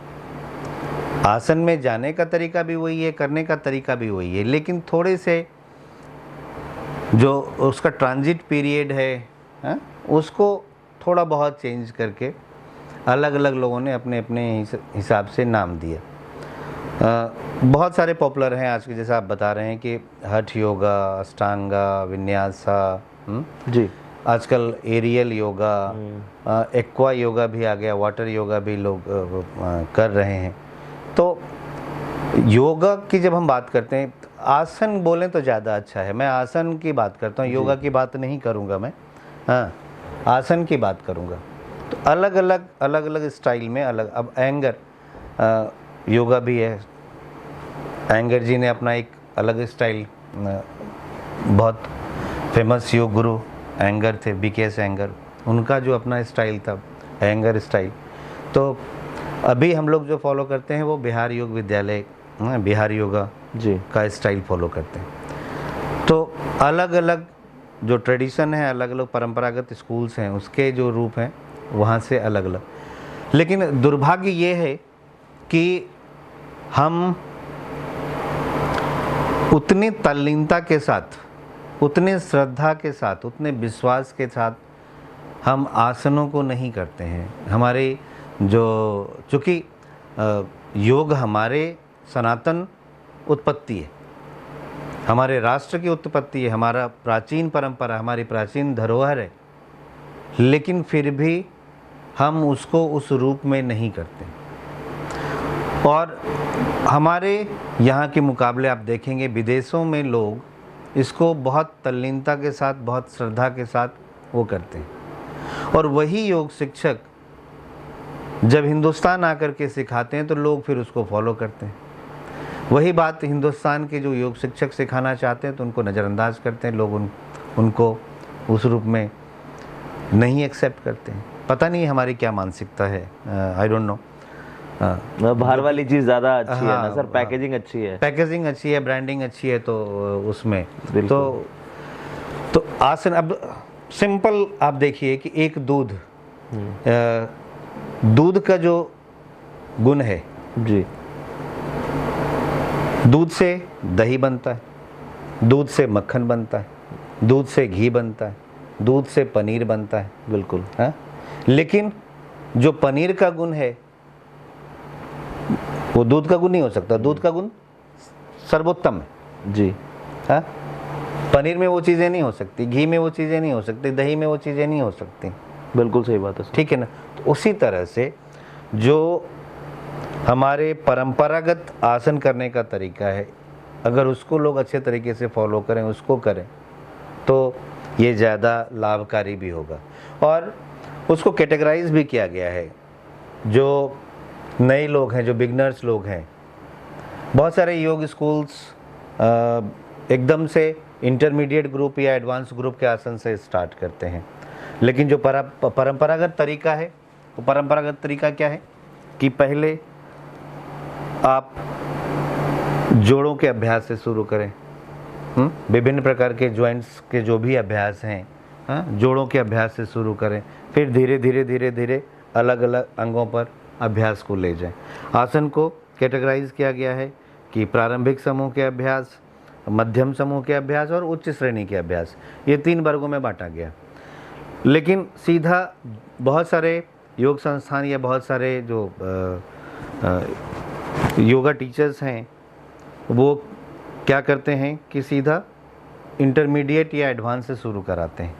आसन में जाने का तरीका भी वही है, करने का तरीका भी वही है, लेकिन थोड़े से जो उसका ट्रांजिट पीरियड है, उसको थोड़ा बहुत चेंज करके अलग अलग लोगों ने अपने अपने हिसाब से नाम दिया। बहुत सारे पॉपुलर हैं आज के, जैसा आप बता रहे हैं कि हठ योगा, अष्टांगा, विन्यासा, जी, आजकल एरियल योगा, एक्वा योगा भी आ गया, वाटर योगा भी लोग कर रहे हैं। तो योगा की जब हम बात करते हैं, आसन बोलें तो ज़्यादा अच्छा है, मैं आसन की बात करता हूँ, योगा की बात नहीं करूँगा मैं, हाँ आसन की बात करूँगा। तो अलग अलग स्टाइल में अलग, अब एंगर योगा भी है, एंगर जी ने अपना एक अलग स्टाइल, बहुत फेमस योग गुरु एंगर थे, BKS एंगर, उनका जो अपना स्टाइल था एंगर स्टाइल। तो अभी हम लोग जो फॉलो करते हैं वो बिहार योग विद्यालय, बिहार योगा जी का स्टाइल फॉलो करते हैं। तो अलग अलग जो ट्रेडिशन है, अलग अलग परंपरागत स्कूल्स हैं, उसके जो रूप हैं वहाँ से अलग अलग। लेकिन दुर्भाग्य ये है कि हम उतनी तल्लीनता के साथ, उतने श्रद्धा के साथ, उतने विश्वास के साथ हम आसनों को नहीं करते हैं। हमारे जो, चूँकि योग हमारे सनातन उत्पत्ति है, हमारे राष्ट्र की उत्पत्ति है, हमारा प्राचीन परंपरा, हमारी प्राचीन धरोहर है, लेकिन फिर भी हम उसको उस रूप में नहीं करते। और हमारे यहाँ के मुकाबले आप देखेंगे विदेशों में लोग इसको बहुत तल्लीनता के साथ, बहुत श्रद्धा के साथ वो करते हैं। और वही योग शिक्षक जब हिंदुस्तान आकर के सिखाते हैं तो लोग फिर उसको फॉलो करते हैं। वही बात हिंदुस्तान के जो योग शिक्षक सिखाना चाहते हैं तो उनको नज़रअंदाज करते हैं लोग, उनको उस रूप में नहीं एक्सेप्ट करते हैं। पता नहीं हमारी क्या मानसिकता है, आई डोंट नो। बाहर वाली चीज़ ज़्यादा अच्छी है ना सर, पैकेजिंग अच्छी है, पैकेजिंग अच्छी है, ब्रांडिंग अच्छी है, तो उसमें तो आसन, अब सिंपल आप देखिए कि एक दूध का जो गुण है जी, दूध से दही बनता है, दूध से मक्खन बनता है, दूध से घी बनता है, दूध से पनीर बनता है, बिल्कुल, हाँ। लेकिन जो पनीर का गुण है वो दूध का गुण नहीं हो सकता, दूध का गुण सर्वोत्तम है जी, हाँ। पनीर में वो चीज़ें नहीं हो सकती, घी में वो चीज़ें नहीं हो सकती, दही में वो चीज़ें नहीं हो सकती, बिल्कुल सही बात है सर। ठीक है ना। तो उसी तरह से जो हमारे परंपरागत आसन करने का तरीका है, अगर उसको लोग अच्छे तरीके से फॉलो करें, उसको करें, तो ये ज़्यादा लाभकारी भी होगा। और उसको कैटेगराइज भी किया गया है। जो नए लोग हैं, जो बिगनर्स लोग हैं, बहुत सारे योग स्कूल्स एकदम से इंटरमीडिएट ग्रुप या एडवांस ग्रुप के आसन से स्टार्ट करते हैं। लेकिन जो परंपरागत तरीका है, वो परंपरागत तरीका क्या है कि पहले आप जोड़ों के अभ्यास से शुरू करें, विभिन्न प्रकार के जॉइंट्स के जो भी अभ्यास हैं, जोड़ों के अभ्यास से शुरू करें, फिर धीरे धीरे अलग अलग अंगों पर अभ्यास को ले जाएं। आसन को कैटेगराइज किया गया है कि प्रारंभिक समूह के अभ्यास, मध्यम समूह के अभ्यास और उच्च श्रेणी के अभ्यास, ये 3 वर्गों में बांटा गया। लेकिन सीधा बहुत सारे योग संस्थान या बहुत सारे जो योगा टीचर्स हैं वो क्या करते हैं कि सीधा इंटरमीडिएट या एडवांस से शुरू कराते हैं।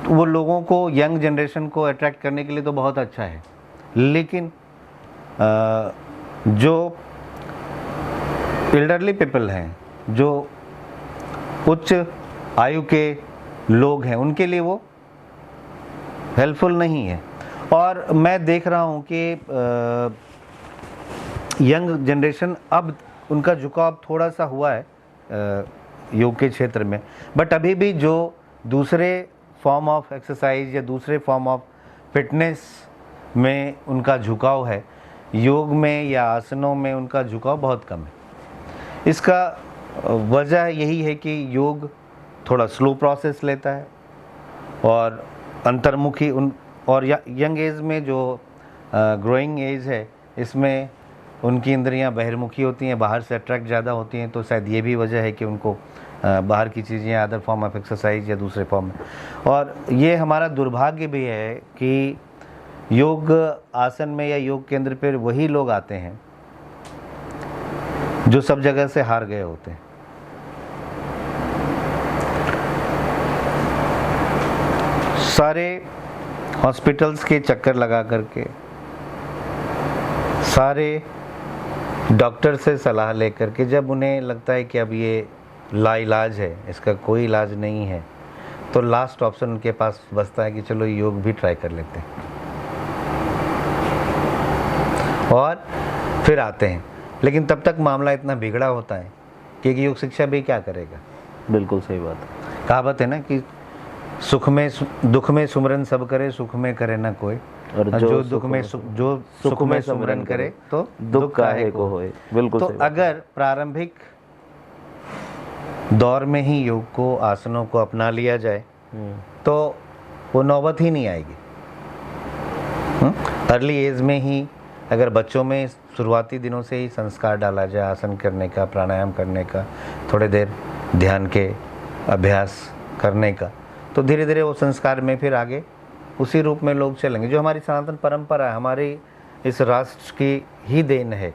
तो वो लोगों को, यंग जनरेशन को अट्रैक्ट करने के लिए तो बहुत अच्छा है, लेकिन जो एल्डरली पीपल हैं, जो उच्च आयु के लोग हैं, उनके लिए वो हेल्पफुल नहीं है। और मैं देख रहा हूँ कि यंग जनरेशन अब उनका झुकाव थोड़ा सा हुआ है योग के क्षेत्र में, बट अभी भी जो दूसरे फॉर्म ऑफ एक्सरसाइज या दूसरे फॉर्म ऑफ फिटनेस में उनका झुकाव है, योग में या आसनों में उनका झुकाव बहुत कम है। इसका वजह यही है कि योग थोड़ा स्लो प्रोसेस लेता है और अंतर्मुखी और यंग एज में जो ग्रोइंग एज है, इसमें उनकी इंद्रियां बहिर्मुखी होती हैं, बाहर से अट्रैक्ट ज़्यादा होती हैं। तो शायद ये भी वजह है कि उनको बाहर की चीज़ें, अदर फॉर्म ऑफ एक्सरसाइज या दूसरे फॉर्म में। और ये हमारा दुर्भाग्य भी है कि योग आसन में या योग केंद्र पर वही लोग आते हैं जो सब जगह से हार गए होते हैं। सारे हॉस्पिटल्स के चक्कर लगा करके, सारे डॉक्टर से सलाह लेकर के, जब उन्हें लगता है कि अब ये लाइलाज है, इसका कोई इलाज नहीं है, तो लास्ट ऑप्शन उनके पास बचता है कि चलो योग भी ट्राई कर लेते हैं, और फिर आते हैं। लेकिन तब तक मामला इतना बिगड़ा होता है कि योग शिक्षा भी क्या करेगा। बिल्कुल सही बात है। कहावत है ना कि दुख में सुमरन सब करे, सुख में करे ना कोई, और जो सुख में सुमरन करे तो दुख काहे को होए। बिल्कुल तो सही बात। अगर प्रारंभिक दौर में ही योग को, आसनों को अपना लिया जाए तो वो नौबत ही नहीं आएगी। अर्ली एज में ही अगर बच्चों में शुरुआती दिनों से ही संस्कार डाला जाए आसन करने का, प्राणायाम करने का, थोड़े देर ध्यान के अभ्यास करने का, तो धीरे धीरे वो संस्कार में फिर आगे उसी रूप में लोग चलेंगे। जो हमारी सनातन परंपरा है, हमारी इस राष्ट्र की ही देन है,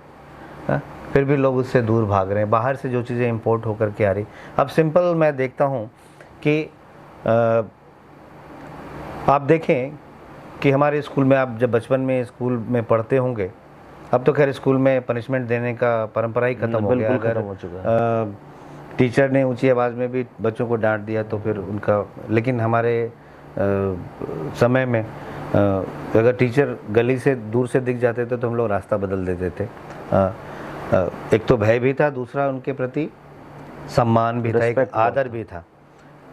फिर भी लोग उससे दूर भाग रहे हैं। बाहर से जो चीज़ें इंपोर्ट होकर के आ रही, अब सिंपल मैं देखता हूँ कि आप देखें कि हमारे स्कूल में, आप जब बचपन में स्कूल में पढ़ते होंगे, अब तो खैर स्कूल में पनिशमेंट देने का परंपरा ही खत्म हो गया। खत्म हो चुका है। टीचर ने ऊंची आवाज़ में भी बच्चों को डांट दिया तो फिर उनका, लेकिन हमारे समय में अगर टीचर गली से दूर से दिख जाते थे तो हम लोग रास्ता बदल देते थे। एक तो भय भी था, दूसरा उनके प्रति सम्मान भी था, एक आदर भी था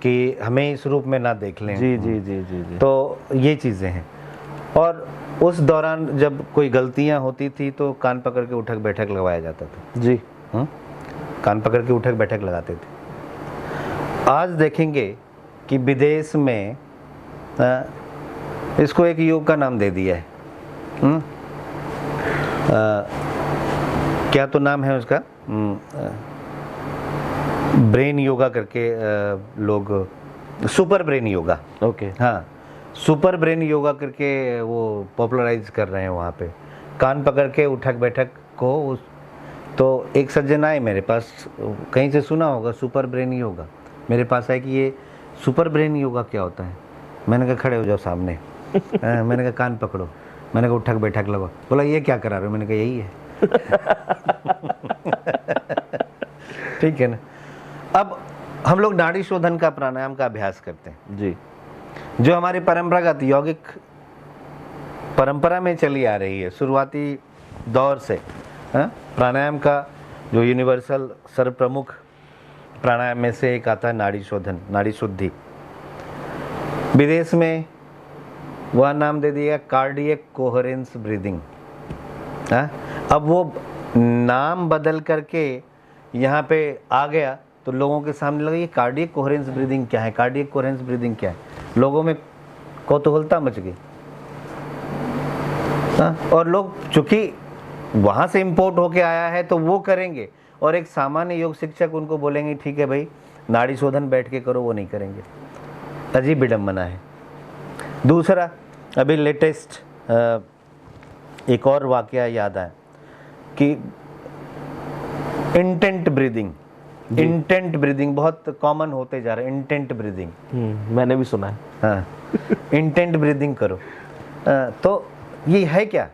कि हमें इस रूप में ना देख लें। जी जी जी जी जी। तो ये चीज़ें हैं। और उस दौरान जब कोई गलतियां होती थी तो कान पकड़ के उठक बैठक लगवाया जाता था। जी। कान पकड़ के उठक बैठक लगाते थे। आज देखेंगे कि विदेश में इसको एक योग का नाम दे दिया है। क्या तो नाम है उसका, ब्रेन योगा करके लोग, सुपर ब्रेन योगा। ओके। हाँ, सुपर ब्रेन योगा करके वो पॉपुलराइज कर रहे हैं वहाँ पे, कान पकड़ के उठक बैठक को। तो एक सज्जन आए मेरे पास, कहीं से सुना होगा सुपर ब्रेन योगा, मेरे पास आए कि ये सुपर ब्रेन योगा क्या होता है। मैंने कहा खड़े हो जाओ सामने। मैंने कहा कान पकड़ो, मैंने कहा उठक बैठक लगाओ। बोला ये क्या करा रहे हो, मैंने कहा यही है। ठीक है ना। अब हम लोग नाड़ी शोधन का, प्राणायाम का अभ्यास करते हैं जी, जो हमारी परंपरागत यौगिक परंपरा में चली आ रही है शुरुआती दौर से। प्राणायाम का जो यूनिवर्सल सर्वप्रमुख प्राणायाम में से एक आता है नाड़ी शोधन, नाड़ी शुद्धि। विदेश में वह नाम दे दिया कार्डियक कोहेरेंस ब्रीदिंग। अब वो नाम बदल करके यहाँ पे आ गया तो लोगों के सामने लगा ये कार्डियक कोहेरेंस ब्रीदिंग क्या है, कार्डियक कोहेरेंस ब्रीदिंग क्या है। लोगों में कौतूहलता मच गई। और लोग चूंकि वहाँ से इंपोर्ट होके आया है तो वो करेंगे, और एक सामान्य योग शिक्षक उनको बोलेंगे ठीक है भाई नाड़ी शोधन बैठ के करो, वो नहीं करेंगे। अजीब विडम्बना है। दूसरा, अभी लेटेस्ट एक और वाकया याद आया कि इंटेंट ब्रीदिंग, इंटेंट ब्रीदिंग बहुत कॉमन होते जा रहा है। इंटेंट ब्रीदिंग मैंने भी सुना है। हाँ, इंटेंट ब्रीदिंग करो। तो ये है क्या,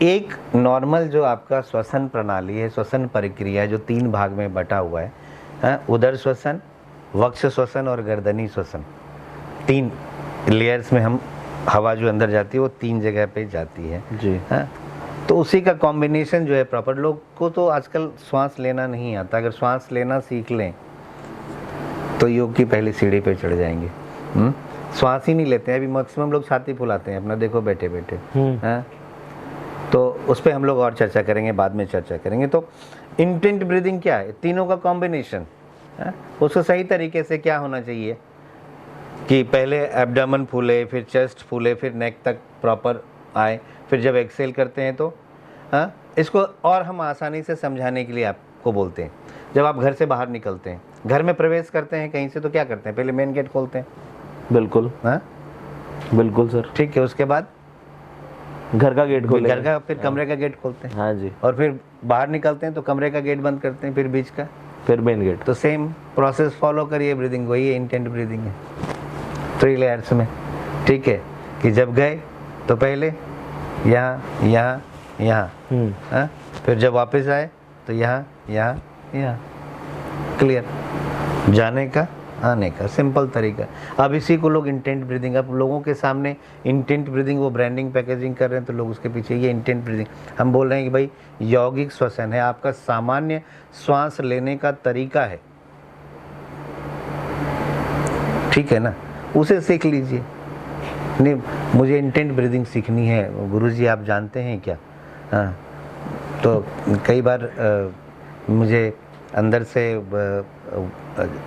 एक नॉर्मल जो आपका श्वसन प्रणाली है, श्वसन प्रक्रिया है जो 3 भाग में बटा हुआ है, उदर श्वसन, वक्ष श्वसन और गर्दनी श्वसन। 3 लेयर्स में हम हवा जो अंदर जाती है वो 3 जगह पे जाती है जी। तो उसी का कॉम्बिनेशन जो है प्रॉपर। लोग को तो आजकल श्वास लेना नहीं आता, अगर श्वास लेना सीख लें तो योग की पहली सीढ़ी पे चढ़ जाएंगे। श्वास ही नहीं लेते हैं अभी, मैक्सिमम लोग छाती फुलाते हैं अपना, देखो बैठे बैठे। तो उस पर हम लोग और चर्चा करेंगे, बाद में चर्चा करेंगे। तो इंटेंट ब्रीदिंग क्या है, तीनों का कॉम्बिनेशन। उसको सही तरीके से क्या होना चाहिए कि पहले एब्डोमेन फूले, फिर चेस्ट फूले, फिर नेक तक प्रॉपर आए, फिर जब एक्सेल करते हैं तो इसको और हम आसानी से समझाने के लिए आपको बोलते हैं। जब आप घर से बाहर निकलते हैं, घर में प्रवेश करते हैं कहीं से, तो क्या करते हैं, पहले मेन गेट खोलते हैं। बिल्कुल। बिल्कुल सर। ठीक है, उसके बाद घर का गेट खोलते हैं, घर का, फिर कमरे का गेट खोलते हैं। हाँ जी। और फिर बाहर निकलते हैं तो कमरे का गेट बंद करते हैं, फिर बीच का, फिर मेन गेट। तो सेम प्रोसेस फॉलो करिए ब्रीदिंग, वही इंटेंट ब्रीदिंग है। 3 लेयर्स में, ठीक है, कि जब गए तो पहले यहाँ यहाँ यहाँ, हाँ, फिर जब वापस आए तो यहाँ यहाँ यहाँ, क्लियर, जाने का आने का, सिंपल तरीका। अब इसी को लोग इंटेंट ब्रीदिंग, अब लोगों के सामने इंटेंट ब्रीदिंग, वो ब्रांडिंग पैकेजिंग कर रहे हैं तो लोग उसके पीछे ये इंटेंट ब्रीदिंग, हम बोल रहे हैं कि भाई यौगिक श्वसन है, आपका सामान्य श्वास लेने का तरीका है, ठीक है ना, उसे सीख लीजिए। नहीं मुझे इंटेंट ब्रीदिंग सीखनी है गुरुजी, आप जानते हैं क्या? हाँ, तो कई बार मुझे अंदर से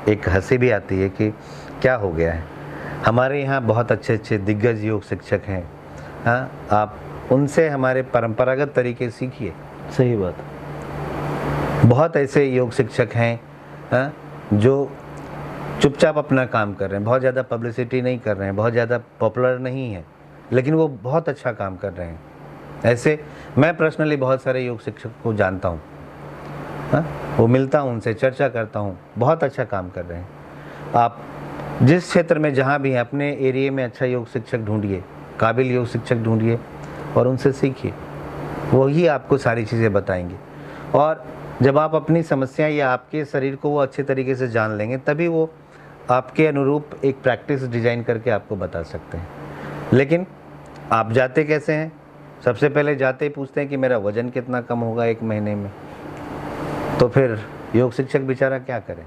एक हंसी भी आती है कि क्या हो गया है। हमारे यहाँ बहुत अच्छे अच्छे दिग्गज योग शिक्षक हैं, हाँ, आप उनसे हमारे परंपरागत तरीके सीखिए। सही बात। बहुत ऐसे योग शिक्षक हैं, हाँ, जो चुपचाप अपना काम कर रहे हैं, बहुत ज़्यादा पब्लिसिटी नहीं कर रहे हैं, बहुत ज़्यादा पॉपुलर नहीं है, लेकिन वो बहुत अच्छा काम कर रहे हैं। ऐसे मैं पर्सनली बहुत सारे योग शिक्षक को जानता हूँ, हाँ, वो मिलता हूँ उनसे, चर्चा करता हूँ, बहुत अच्छा काम कर रहे हैं। आप जिस क्षेत्र में जहाँ भी हैं अपने एरिया में अच्छा योग शिक्षक ढूंढिए, काबिल योग शिक्षक ढूंढिए और उनसे सीखिए, वही आपको सारी चीज़ें बताएंगे। और जब आप अपनी समस्या या आपके शरीर को वो अच्छे तरीके से जान लेंगे, तभी वो आपके अनुरूप एक प्रैक्टिस डिज़ाइन करके आपको बता सकते हैं। लेकिन आप जाते कैसे हैं? सबसे पहले जाते ही पूछते हैं कि मेरा वज़न कितना कम होगा 1 महीने में। तो फिर योग शिक्षक बेचारा क्या करे,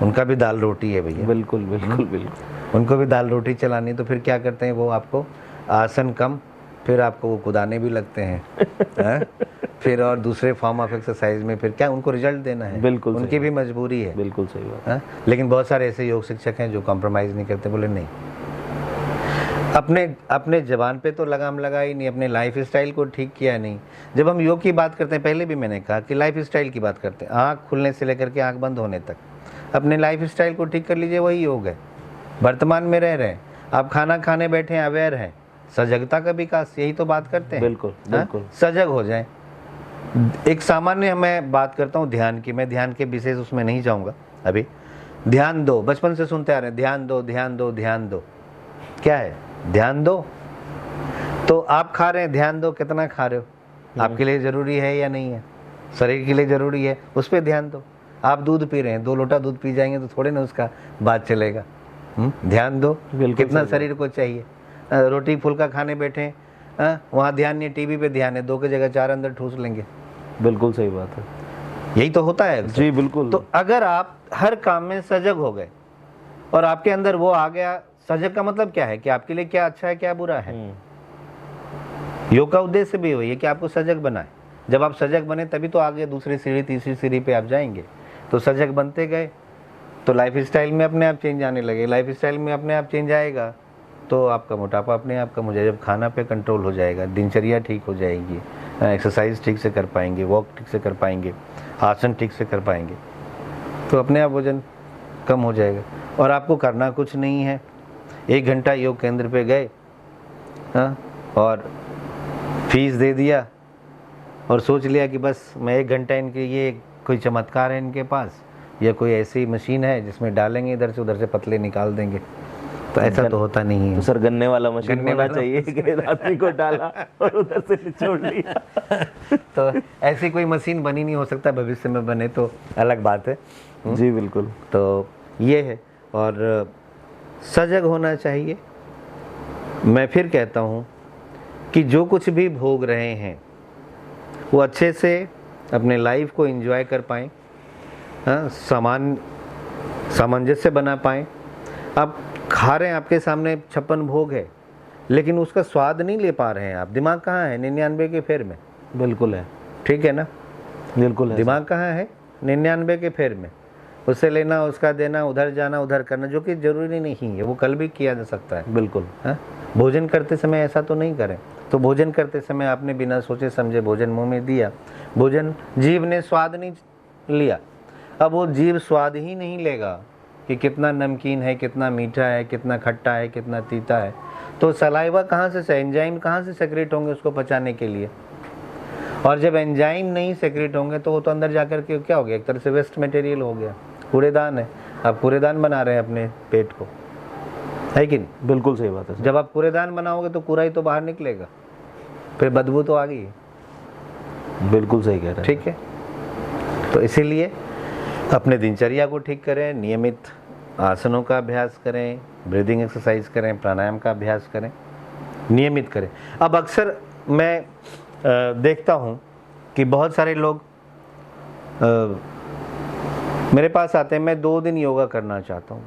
उनका भी दाल रोटी है भैया। बिल्कुल बिल्कुल बिल्कुल, उनको भी दाल रोटी चलानी, तो फिर क्या करते हैं वो आपको आसन कम, फिर आपको वो कुदाने भी लगते हैं फिर और दूसरे फॉर्म ऑफ एक्सरसाइज में फिर क्या उनको रिजल्ट देना है। बिल्कुल उनकी भी मजबूरी है। बिल्कुल सही बात है। लेकिन बहुत सारे ऐसे योग शिक्षक हैं जो कॉम्प्रोमाइज़ नहीं करते, बोले नहीं, अपने जबान पे तो लगाम लगाई नहीं, अपने लाइफ स्टाइल को ठीक किया नहीं। जब हम योग की बात करते हैं, पहले भी मैंने कहा कि लाइफ स्टाइल की बात करते हैं, आँख खुलने से लेकर के आँख बंद होने तक अपने लाइफ स्टाइल को ठीक कर लीजिए, वही योग है। वर्तमान में रह रहे हैं, आप खाना खाने बैठे हैं, अवेयर हैं, सजगता का विकास, यही तो बात करते हैं। बिल्कुल बिल्कुल, सजग हो जाए। एक सामान्य मैं बात करता हूँ ध्यान की, मैं ध्यान के विशेष उसमें नहीं जाऊँगा अभी। ध्यान दो, बचपन से सुनते आ रहे हैं, ध्यान दो ध्यान दो ध्यान दो। क्या है ध्यान दो? तो आप खा रहे हैं, ध्यान दो, कितना खा रहे हो, आपके लिए ज़रूरी है या नहीं है, शरीर के लिए ज़रूरी है, उस पर ध्यान दो। आप दूध पी रहे हैं, 2 लोटा दूध पी जाएंगे तो थोड़े ना उसका बात चलेगा। ध्यान दो, कितना शरीर को चाहिए। रोटी फुल्का खाने बैठे हैं, वहाँ ध्यान नहीं, टीवी पे ध्यान है, 2 की जगह 4 अंदर ठूस लेंगे। बिल्कुल सही बात है, यही तो होता है जी बिल्कुल। तो अगर आप हर काम में सजग हो गए और आपके अंदर वो आ गया, सजग का मतलब क्या है कि आपके लिए क्या अच्छा है क्या बुरा है। योग का उद्देश्य भी वही है कि आपको सजग बनाए। जब आप सजग बने तभी तो आगे दूसरी सीढ़ी तीसरी सीढ़ी पे आप जाएंगे। तो सजग बनते गए तो लाइफ स्टाइल में अपने आप चेंज आने लगे, लाइफ स्टाइल में अपने आप चेंज आएगा तो आपका मोटापा अपने आप कम हो जाएगा। जब खाना पे कंट्रोल हो जाएगा, दिनचर्या ठीक हो जाएगी, एक्सरसाइज ठीक से कर पाएंगे, वॉक ठीक से कर पाएंगे, आसन ठीक से कर पाएंगे, तो अपने आप वजन कम हो जाएगा। और आपको करना कुछ नहीं है, 1 घंटा योग केंद्र पे गए, हाँ, और फीस दे दिया और सोच लिया कि बस मैं 1 घंटा इनके, ये कोई चमत्कार है इनके पास या कोई ऐसी मशीन है जिसमें डालेंगे इधर से उधर से पतले निकाल देंगे। तो ऐसा तो होता नहीं है। तो सर गन्ने वाला मशीन होना चाहिए कि आदमी को डाला और उधर से निचोड़ लिया। तो ऐसी कोई मशीन बनी नहीं, हो सकता भविष्य में बने तो अलग बात है। जी बिल्कुल। तो ये है, और सजग होना चाहिए। मैं फिर कहता हूँ कि जो कुछ भी भोग रहे हैं वो अच्छे से अपने लाइफ को एंजॉय कर पाएँ, हाँ, सामंजस्य बना पाएँ। आप खा रहे हैं, आपके सामने 56 भोग है, लेकिन उसका स्वाद नहीं ले पा रहे हैं आप। दिमाग कहाँ है? 99 के फेर में। बिल्कुल है, ठीक है ना, बिल्कुल है। दिमाग कहाँ है? 99 के फेर में। उससे लेना, उसका देना, उधर जाना, उधर करना, जो कि जरूरी नहीं है, वो कल भी किया जा सकता है। बिल्कुल। हाँ, भोजन करते समय ऐसा तो नहीं करें। तो भोजन करते समय आपने बिना सोचे समझे भोजन मुंह में दिया, भोजन जीभ ने स्वाद नहीं लिया। अब वो जीभ स्वाद ही नहीं लेगा कि कितना नमकीन है, कितना मीठा है, कितना खट्टा है, कितना तीता है। तो सलाइवा कहाँ से, एंजाइम कहाँ से सेक्रेट होंगे उसको पचाने के लिए। और जब एंजाइम नहीं सेक्रेट होंगे तो वो तो अंदर जाकर के क्या हो गया, एक तरह से वेस्ट मटेरियल हो गया, कूड़ेदान है। आप कूड़ेदान बना रहे हैं अपने पेट को, है कि नहीं? बिल्कुल सही बात है सर। जब आप कूड़ेदान बनाओगे तो कूड़ा ही तो बाहर निकलेगा, फिर बदबू तो आ गई है। बिल्कुल सही कह रहे हैं। ठीक है, तो इसीलिए अपने दिनचर्या को ठीक करें, नियमित आसनों का अभ्यास करें, ब्रीदिंग एक्सरसाइज करें, प्राणायाम का अभ्यास करें, नियमित करें। अब अक्सर मैं देखता हूँ कि बहुत सारे लोग मेरे पास आते हैं, मैं 2 दिन योगा करना चाहता हूँ।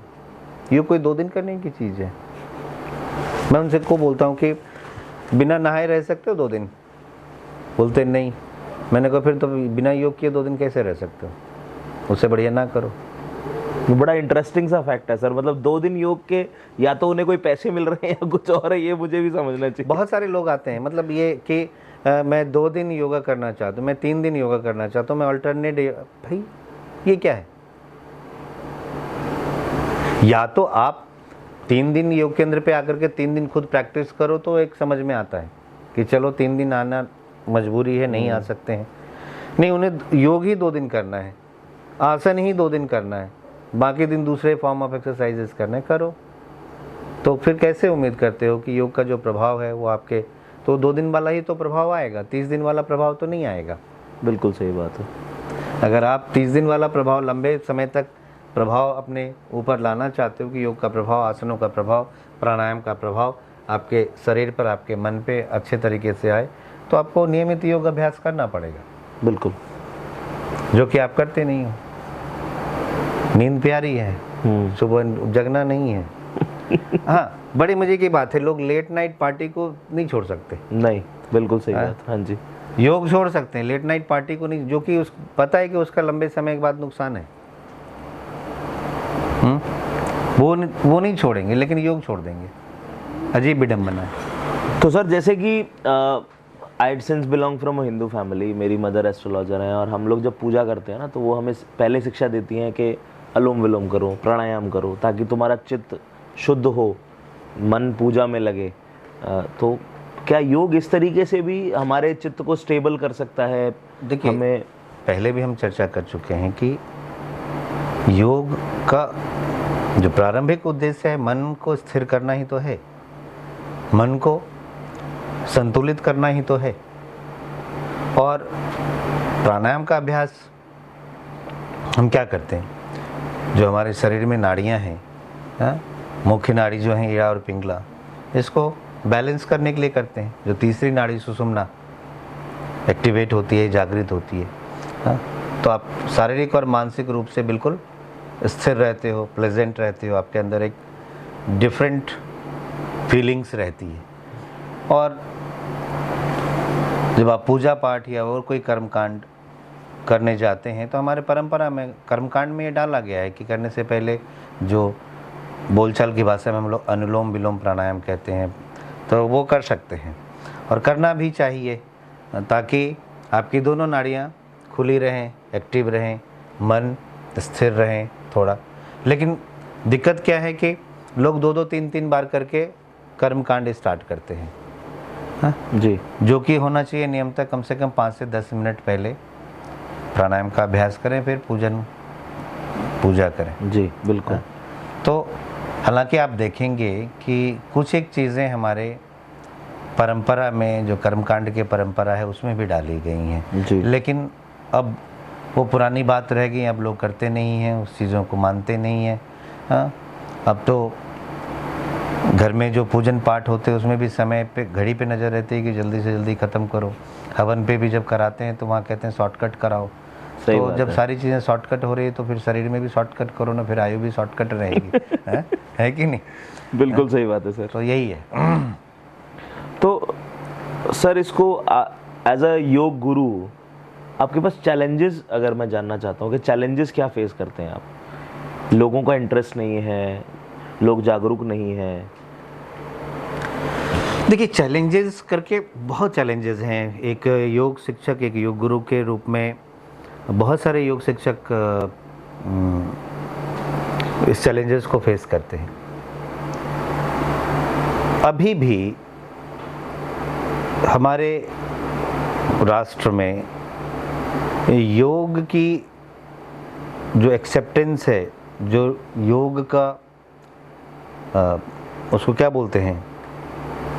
ये कोई 2 दिन करने की चीज़ है? मैं उनसे को बोलता हूँ कि बिना नहाए रह सकते हो 2 दिन? बोलते नहीं। मैंने कहा फिर तो बिना योग किए 2 दिन कैसे रह सकते हो? उससे बढ़िया ना करो। बड़ा इंटरेस्टिंग सा फैक्ट है सर, मतलब 2 दिन योग के या तो उन्हें कोई पैसे मिल रहे हैं या कुछ और है, ये मुझे भी समझना चाहिए। बहुत सारे लोग आते हैं, मतलब ये कि मैं 2 दिन योगा करना चाहता हूँ, मैं 3 दिन योगा करना चाहता हूँ, मैं अल्टरनेट। भाई ये क्या है? या तो आप 3 दिन योग केंद्र पे आकर के 3 दिन खुद प्रैक्टिस करो तो एक समझ में आता है कि चलो 3 दिन आना मजबूरी है, नहीं आ सकते हैं। नहीं, उन्हें योग ही 2 दिन करना है, आसन ही 2 दिन करना है, बाकी दिन दूसरे फॉर्म ऑफ एक्सरसाइजेस करने, करो। तो फिर कैसे उम्मीद करते हो कि योग का जो प्रभाव है वो आपके, तो 2 दिन वाला ही तो प्रभाव आएगा, 30 दिन वाला प्रभाव तो नहीं आएगा। बिल्कुल सही बात है। अगर आप 30 दिन वाला प्रभाव, लंबे समय तक प्रभाव अपने ऊपर लाना चाहते हो कि योग का प्रभाव, आसनों का प्रभाव, प्राणायाम का प्रभाव आपके शरीर पर, आपके मन पे अच्छे तरीके से आए, तो आपको नियमित योग अभ्यास करना पड़ेगा। बिल्कुल, जो कि आप करते नहीं हो। नींद प्यारी है, सुबह जगना नहीं है। हाँ, बड़ी मजे की बात है, लोग लेट नाइट पार्टी को नहीं छोड़ सकते। नहीं, बिल्कुल सही बात। हाँ जी, योग छोड़ सकते हैं, लेट नाइट पार्टी को नहीं, जो कि उस पता है कि उसका लंबे समय के बाद नुकसान है। वो नहीं छोड़ेंगे, लेकिन योग छोड़ देंगे। अजीब विडम्बना है। तो सर जैसे कि I since belong from a Hindu family, मेरी मदर एस्ट्रोलॉजर हैं, और हम लोग जब पूजा करते हैं ना तो वो हमें पहले शिक्षा देती हैं कि अनुलोम विलोम करो, प्राणायाम करो, ताकि तुम्हारा चित्त शुद्ध हो, मन पूजा में लगे। तो क्या योग इस तरीके से भी हमारे चित्त को स्टेबल कर सकता है? देखिए, हमें पहले भी हम चर्चा कर चुके हैं कि योग का जो प्रारंभिक उद्देश्य है, मन को स्थिर करना ही तो है, मन को संतुलित करना ही तो है। और प्राणायाम का अभ्यास हम क्या करते हैं, जो हमारे शरीर में नाड़ियां हैं, मुख्य नाड़ी जो है ईड़ा और पिंगला, इसको बैलेंस करने के लिए करते हैं। जो तीसरी नाड़ी सुषुम्ना एक्टिवेट होती है, जागृत होती है, तो आप शारीरिक और मानसिक रूप से बिल्कुल स्थिर रहते हो, प्लेजेंट रहते हो, आपके अंदर एक डिफरेंट फीलिंग्स रहती है। और जब आप पूजा पाठ या और कोई कर्मकांड करने जाते हैं तो हमारे परंपरा में, कर्मकांड में ये डाला गया है कि करने से पहले, जो बोलचाल की भाषा में हम लोग अनुलोम विलोम प्राणायाम कहते हैं, तो वो कर सकते हैं और करना भी चाहिए, ताकि आपकी दोनों नाड़ियाँ खुली रहें, एक्टिव रहें, मन स्थिर रहें थोड़ा। लेकिन दिक्कत क्या है कि लोग 2-2, 3-3 बार करके कर्मकांड स्टार्ट करते हैं। हाँ जी, जो कि होना चाहिए नियमतः कम से कम 5 से 10 मिनट पहले प्राणायाम का अभ्यास करें, फिर पूजा करें। जी बिल्कुल। हाँ? तो हालांकि आप देखेंगे कि कुछ एक चीज़ें हमारे परंपरा में, जो कर्मकांड की परंपरा है, उसमें भी डाली गई हैं, लेकिन अब वो पुरानी बात रह गई, अब लोग करते नहीं हैं, उस चीज़ों को मानते नहीं हैं। हाँ, अब तो घर में जो पूजन पाठ होते हैं उसमें भी समय पे, घड़ी पे नज़र रहती है कि जल्दी से जल्दी ख़त्म करो। हवन पे भी जब कराते हैं तो वहाँ कहते हैं शॉर्टकट कराओ। तो जब सारी चीज़ें शॉर्टकट हो रही है तो फिर शरीर में भी शॉर्टकट करो ना, फिर आयु भी शॉर्टकट रहेगी। है कि नहीं? बिल्कुल सही बात है सर। तो यही है। तो सर इसको एज अ योग गुरु आपके पास चैलेंजेस, अगर मैं जानना चाहता हूँ कि चैलेंजेस क्या फेस करते हैं आप? लोगों का इंटरेस्ट नहीं है, लोग जागरूक नहीं हैं। देखिए, चैलेंजेस करके बहुत चैलेंजेस हैं। एक योग शिक्षक, एक योग गुरु के रूप में बहुत सारे योग शिक्षक इस चैलेंजेस को फेस करते हैं। अभी भी हमारे राष्ट्र में योग की जो एक्सेप्टेंस है, जो योग का उसको क्या बोलते हैं,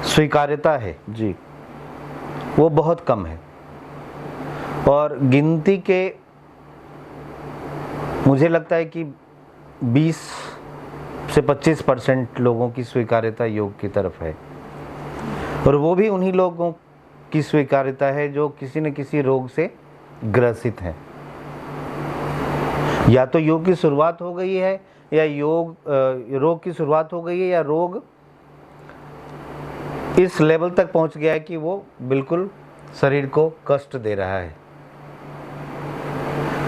स्वीकार्यता है जी, वो बहुत कम है। और गिनती के मुझे लगता है कि 20 से 25% लोगों की स्वीकार्यता योग की तरफ है, और वो भी उन्हीं लोगों की स्वीकार्यता है जो किसी न किसी रोग से ग्रसित हैं। या तो योग की शुरुआत हो गई है, या रोग की शुरुआत हो गई है, या रोग इस लेवल तक पहुंच गया है कि वो बिल्कुल शरीर को कष्ट दे रहा है।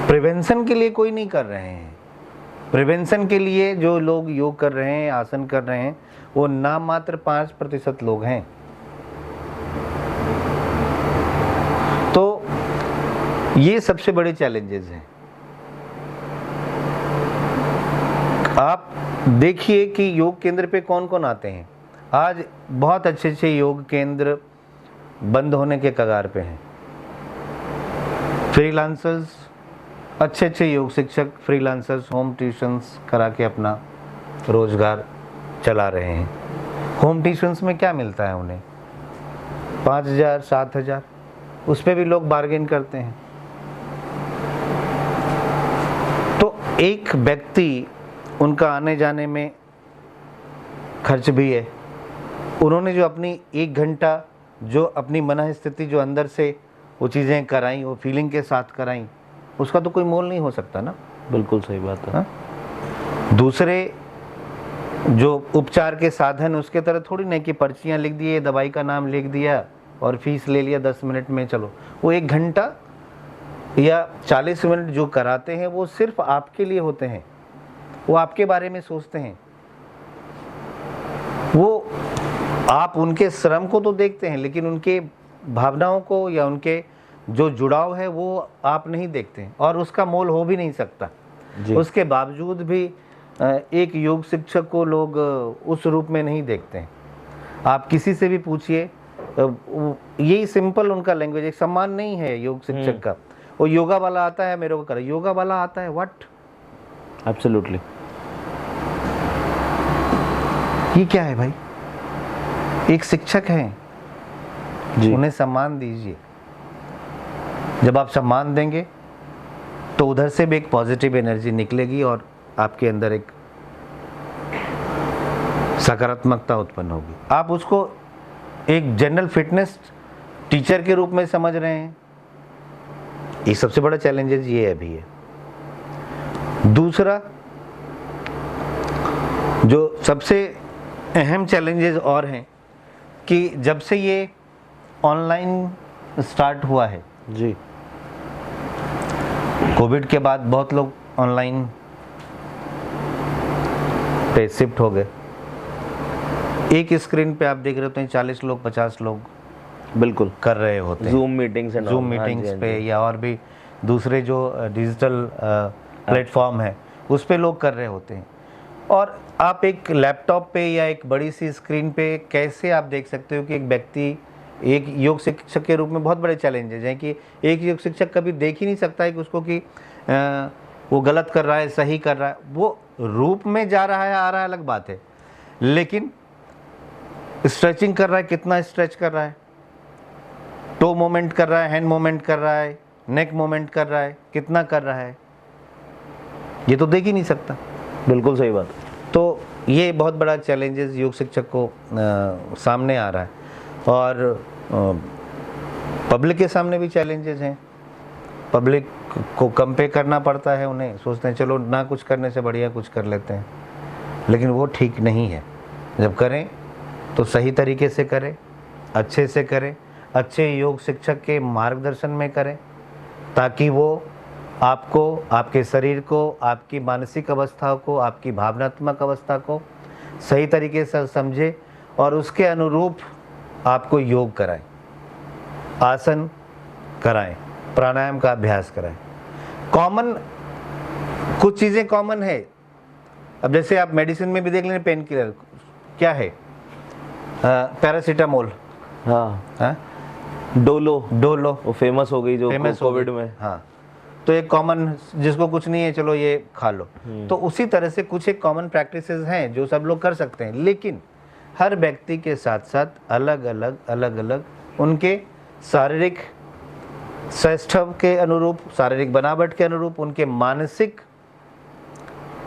प्रिवेंशन के लिए कोई नहीं कर रहे हैं। प्रिवेंशन के लिए जो लोग योग कर रहे हैं, आसन कर रहे हैं, वो नाम मात्र 5% लोग हैं। तो ये सबसे बड़े चैलेंजेस हैं। आप देखिए कि योग केंद्र पे कौन कौन आते हैं। आज बहुत अच्छे अच्छे योग केंद्र बंद होने के कगार पे हैं। फ्रीलांसर्स, अच्छे अच्छे योग शिक्षक फ्रीलांसर्स होम ट्यूशन्स करा के अपना रोजगार चला रहे हैं। होम ट्यूशन्स में क्या मिलता है उन्हें? 5,000 7,000, उस पर भी लोग बार्गेन करते हैं। तो एक व्यक्ति, उनका आने जाने में खर्च भी है। उन्होंने जो अपनी 1 घंटा जो अपनी मन स्थिति जो अंदर से वो चीज़ें कराई, वो फीलिंग के साथ कराई, उसका तो कोई मोल नहीं हो सकता ना। बिल्कुल सही बात है। हाँ? दूसरे जो उपचार के साधन उसके तरह थोड़ी नहीं कि पर्चियाँ लिख दिए, दवाई का नाम लिख दिया और फीस ले लिया 10 मिनट में, चलो। वो 1 घंटा या 40 मिनट जो कराते हैं वो सिर्फ आपके लिए होते हैं। वो आपके बारे में सोचते हैं। वो आप उनके श्रम को तो देखते हैं, लेकिन उनके भावनाओं को या उनके जो जुड़ाव है वो आप नहीं देखते हैं, और उसका मोल हो भी नहीं सकता। उसके बावजूद भी एक योग शिक्षक को लोग उस रूप में नहीं देखते हैं। आप किसी से भी पूछिए, यही सिंपल उनका लैंग्वेज, एक सम्मान नहीं है योग शिक्षक का। वो योगा वाला आता है मेरे को करे, योगा वाला आता है, व्हाट? एब्सोल्युटली। ये क्या है भाई? एक शिक्षक हैं, उन्हें सम्मान दीजिए। जब आप सम्मान देंगे तो उधर से भी एक पॉजिटिव एनर्जी निकलेगी और आपके अंदर एक सकारात्मकता उत्पन्न होगी। आप उसको एक जनरल फिटनेस टीचर के रूप में समझ रहे हैं। ये सबसे बड़ा चैलेंजेस ये अभी है। दूसरा जो सबसे अहम चैलेंजेस और हैं कि जब से ये ऑनलाइन स्टार्ट हुआ है जी, कोविड के बाद बहुत लोग ऑनलाइन पे शिफ्ट हो गए। एक स्क्रीन पे आप देख रहे होते हैं 40 लोग 50 लोग बिल्कुल कर रहे होते हैं zoom meetings and zoom meetings पे, या और भी दूसरे जो डिजिटल प्लेटफॉर्म है उस पे लोग कर रहे होते हैं। और आप एक लैपटॉप पे या एक बड़ी सी स्क्रीन पे कैसे आप देख सकते हो कि एक व्यक्ति, एक योग शिक्षक के रूप में बहुत बड़े चैलेंजेस हैं कि एक योग शिक्षक कभी देख ही नहीं सकता है कि उसको कि वो गलत कर रहा है, सही कर रहा है। वो रूप में जा रहा है, आ रहा है, अलग बात है, लेकिन स्ट्रेचिंग कर रहा है, कितना स्ट्रेच कर रहा है, टो मोमेंट कर रहा है, हैंड मोमेंट कर रहा है, नेक मोमेंट कर रहा है, कितना कर रहा है, ये तो देख ही नहीं सकता। बिल्कुल सही बात। तो ये बहुत बड़ा चैलेंजेस योग शिक्षक को सामने आ रहा है। और पब्लिक के सामने भी चैलेंजेस हैं। पब्लिक को कंपेयर करना पड़ता है, उन्हें सोचते हैं चलो ना कुछ करने से बढ़िया कुछ कर लेते हैं, लेकिन वो ठीक नहीं है। जब करें तो सही तरीके से करें, अच्छे से करें, अच्छे योग शिक्षक के मार्गदर्शन में करें, ताकि वो आपको, आपके शरीर को, आपकी मानसिक अवस्था को, आपकी भावनात्मक अवस्था को सही तरीके से समझे और उसके अनुरूप आपको योग कराएं, आसन कराएं, प्राणायाम का अभ्यास कराएं। कॉमन कुछ चीज़ें कॉमन है। अब जैसे आप मेडिसिन में भी देख लें, पेन किलर क्या है, पैरासीटामोल, हाँ, डोलो वो फेमस हो गई जो कोविड में। हाँ, तो एक कॉमन, जिसको कुछ नहीं है चलो ये खा लो। तो उसी तरह से कुछ एक कॉमन प्रैक्टिसेस हैं जो सब लोग कर सकते हैं, लेकिन हर व्यक्ति के साथ साथ अलग अलग उनके शारीरिक सौष्ठव के अनुरूप, शारीरिक बनावट के अनुरूप, उनके मानसिक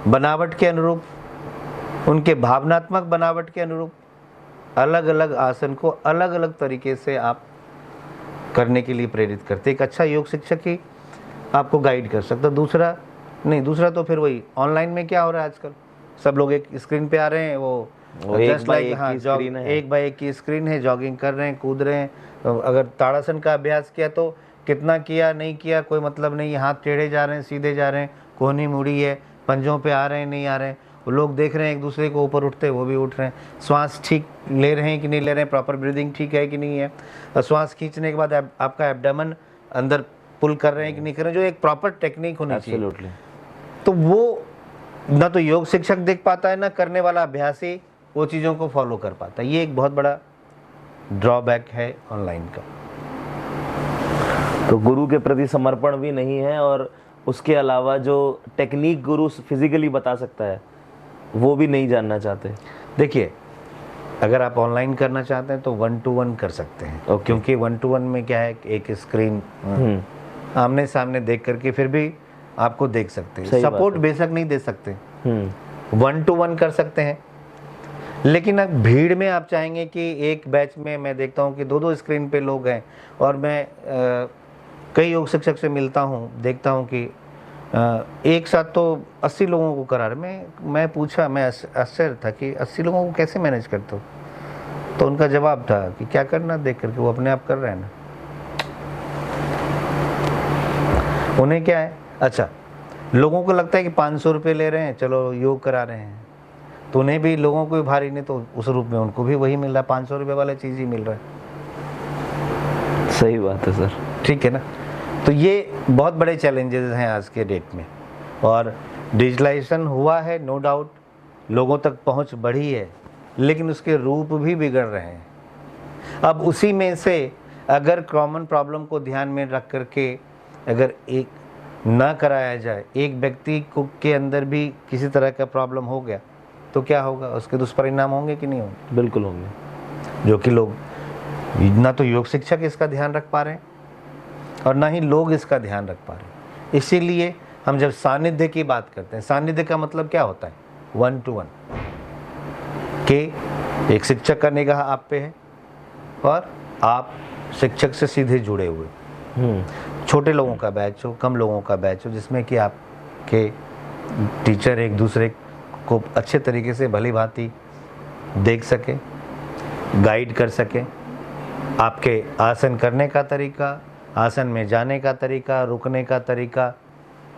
बनावट के अनुरूप, उनके भावनात्मक बनावट के अनुरूप अलग अलग आसन को अलग अलग तरीके से आप करने के लिए प्रेरित करते। एक अच्छा योग शिक्षक ही आपको गाइड कर सकता। दूसरा तो फिर वही ऑनलाइन में क्या हो रहा है आजकल, सब लोग एक स्क्रीन पे आ रहे हैं, वो जस्ट लाइक एक बाय एक की स्क्रीन है, जॉगिंग कर रहे हैं, कूद रहे हैं। अगर ताड़ासन का अभ्यास किया तो कितना किया, नहीं किया कोई मतलब नहीं, हाथ टेढ़े जा रहे हैं, सीधे जा रहे हैं, कोहनी मुड़ी है, पंजों पे आ रहे हैं, नहीं आ रहे हैं, लोग देख रहे हैं एक दूसरे को ऊपर उठते, वो भी उठ रहे हैं। श्वास ठीक ले रहे हैं कि नहीं ले रहे हैं, प्रॉपर ब्रीदिंग ठीक है कि नहीं है, और श्वास खींचने के बाद आपका एब्डोमेन अंदर पुल कर रहे हैं कि नहीं कर रहे हैं, जो एक प्रॉपर टेक्निक होनी चाहिए। तो वो ना तो योग शिक्षक देख पाता है, ना करने वाला अभ्यासी वो चीज़ों को फॉलो कर पाता है। ये एक बहुत बड़ा ड्रॉबैक है ऑनलाइन का। तो गुरु के प्रति समर्पण भी नहीं है, और उसके अलावा जो टेक्निक गुरु फिजिकली बता सकता है वो भी नहीं जानना चाहते। देखिए, अगर आप ऑनलाइन करना चाहते हैं तो 1-to-1 कर सकते हैं, क्योंकि 1-to-1 में क्या है, एक स्क्रीन आमने सामने देख करके फिर भी आपको देख सकते हैं। सपोर्ट बेशक नहीं दे सकते, 1-to-1 कर सकते हैं। लेकिन अब भीड़ में आप चाहेंगे कि एक बैच में मैं देखता हूँ कि 2-2 स्क्रीन पे लोग हैं, और मैं कई योग शिक्षक से मिलता हूँ, देखता हूँ कि एक साथ तो 80 लोगों को करा रहे। मैं पूछा, मैं आश्चर्य था कि 80 लोगों को कैसे मैनेज करते हो। तो उनका जवाब था कि क्या करना, देख करके वो अपने आप कर रहे हैं ना, उन्हें क्या है। अच्छा, लोगों को लगता है कि 500 रुपये ले रहे हैं, चलो योग करा रहे हैं, तो उन्हें भी, लोगों को भी भारी नहीं, तो उस रूप में उनको भी वही मिल रहा है, 500 रुपये वाला चीज़ ही मिल रहा है। सही बात है सर, ठीक है ना। तो ये बहुत बड़े चैलेंजेस हैं आज के डेट में, और डिजिटलाइजेशन हुआ है, नो डाउट, लोगों तक पहुंच बढ़ी है, लेकिन उसके रूप भी बिगड़ रहे हैं। अब उसी में से अगर कॉमन प्रॉब्लम को ध्यान में रख करके अगर एक ना कराया जाए, एक व्यक्ति को के अंदर भी किसी तरह का प्रॉब्लम हो गया तो क्या होगा, उसके दुष्परिणाम होंगे कि नहीं होंगे? बिल्कुल होंगे। जो कि लोग ना तो योग शिक्षक इसका ध्यान रख पा रहे हैं, और ना ही लोग इसका ध्यान रख पा रहे हैं। इसीलिए हम जब सानिध्य की बात करते हैं, सानिध्य का मतलब क्या होता है, 1-to-1 के एक शिक्षक का निगाह आप पे है, और आप शिक्षक से सीधे जुड़े हुए। छोटे लोगों का बैच हो, कम लोगों का बैच हो, जिसमें कि आपके टीचर एक दूसरे को अच्छे तरीके से भली भांति देख सके, गाइड कर सके, आपके आसन करने का तरीका, आसन में जाने का तरीका, रुकने का तरीका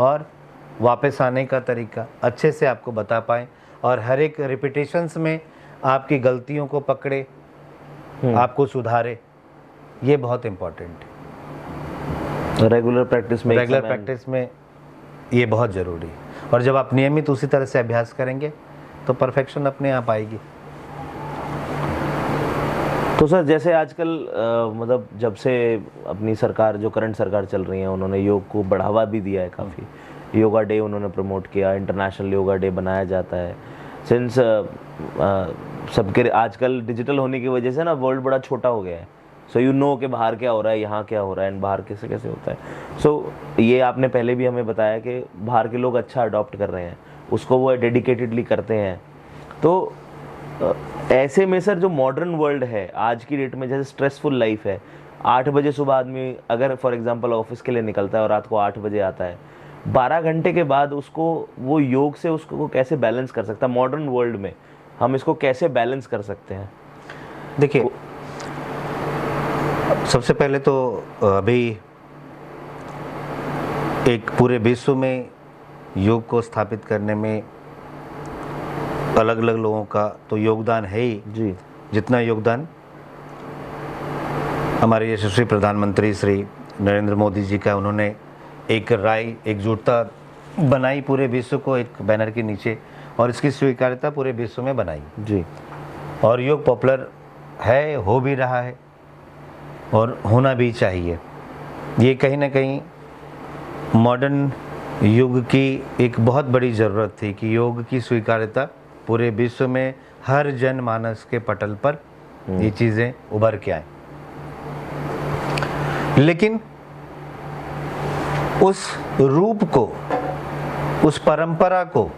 और वापस आने का तरीका अच्छे से आपको बता पाए, और हर एक रिपीटेशंस में आपकी गलतियों को पकड़े, आपको सुधारे। ये बहुत इम्पोर्टेंट है। रेगुलर प्रैक्टिस में ये बहुत ज़रूरी है, और जब आप नियमित उसी तरह से अभ्यास करेंगे तो परफेक्शन अपने आप आएगी। तो सर, जैसे आजकल मतलब जब से अपनी सरकार, जो करंट सरकार चल रही है, उन्होंने योग को बढ़ावा भी दिया है काफ़ी। योगा डे उन्होंने प्रमोट किया, इंटरनेशनल योगा डे बनाया जाता है। सिंस सबके आजकल डिजिटल होने की वजह से ना वर्ल्ड बड़ा छोटा हो गया है, सो यू नो कि बाहर क्या हो रहा है, यहाँ क्या हो रहा है, एंड बाहर कैसे कैसे होता है। सो ये आपने पहले भी हमें बताया कि बाहर के लोग अच्छा अडॉप्ट कर रहे हैं, उसको वो डेडिकेटेडली करते हैं। तो ऐसे में सर, जो मॉडर्न वर्ल्ड है आज की डेट में, जैसे स्ट्रेसफुल लाइफ है, 8 बजे सुबह आदमी अगर फॉर एग्जांपल ऑफिस के लिए निकलता है और रात को 8 बजे आता है, 12 घंटे के बाद उसको वो योग से उसको कैसे बैलेंस कर सकता है? मॉडर्न वर्ल्ड में हम इसको कैसे बैलेंस कर सकते हैं? देखिए, सबसे पहले तो अभी एक पूरे विश्व में योग को स्थापित करने में अलग अलग लोगों का तो योगदान है ही जी। जितना योगदान हमारे यशस्वी प्रधानमंत्री श्री नरेंद्र मोदी जी का, उन्होंने एक राय, एकजुटता बनाई पूरे विश्व को एक बैनर के नीचे, और इसकी स्वीकार्यता पूरे विश्व में बनाई जी। और योग पॉपुलर है, हो भी रहा है, और होना भी चाहिए। ये कहीं ना कहीं मॉडर्न युग की एक बहुत बड़ी ज़रूरत थी कि योग की स्वीकार्यता पूरे विश्व में हर जनमानस के पटल पर ये चीज़ें उभर के आए। लेकिन उस रूप को, उस परंपरा को,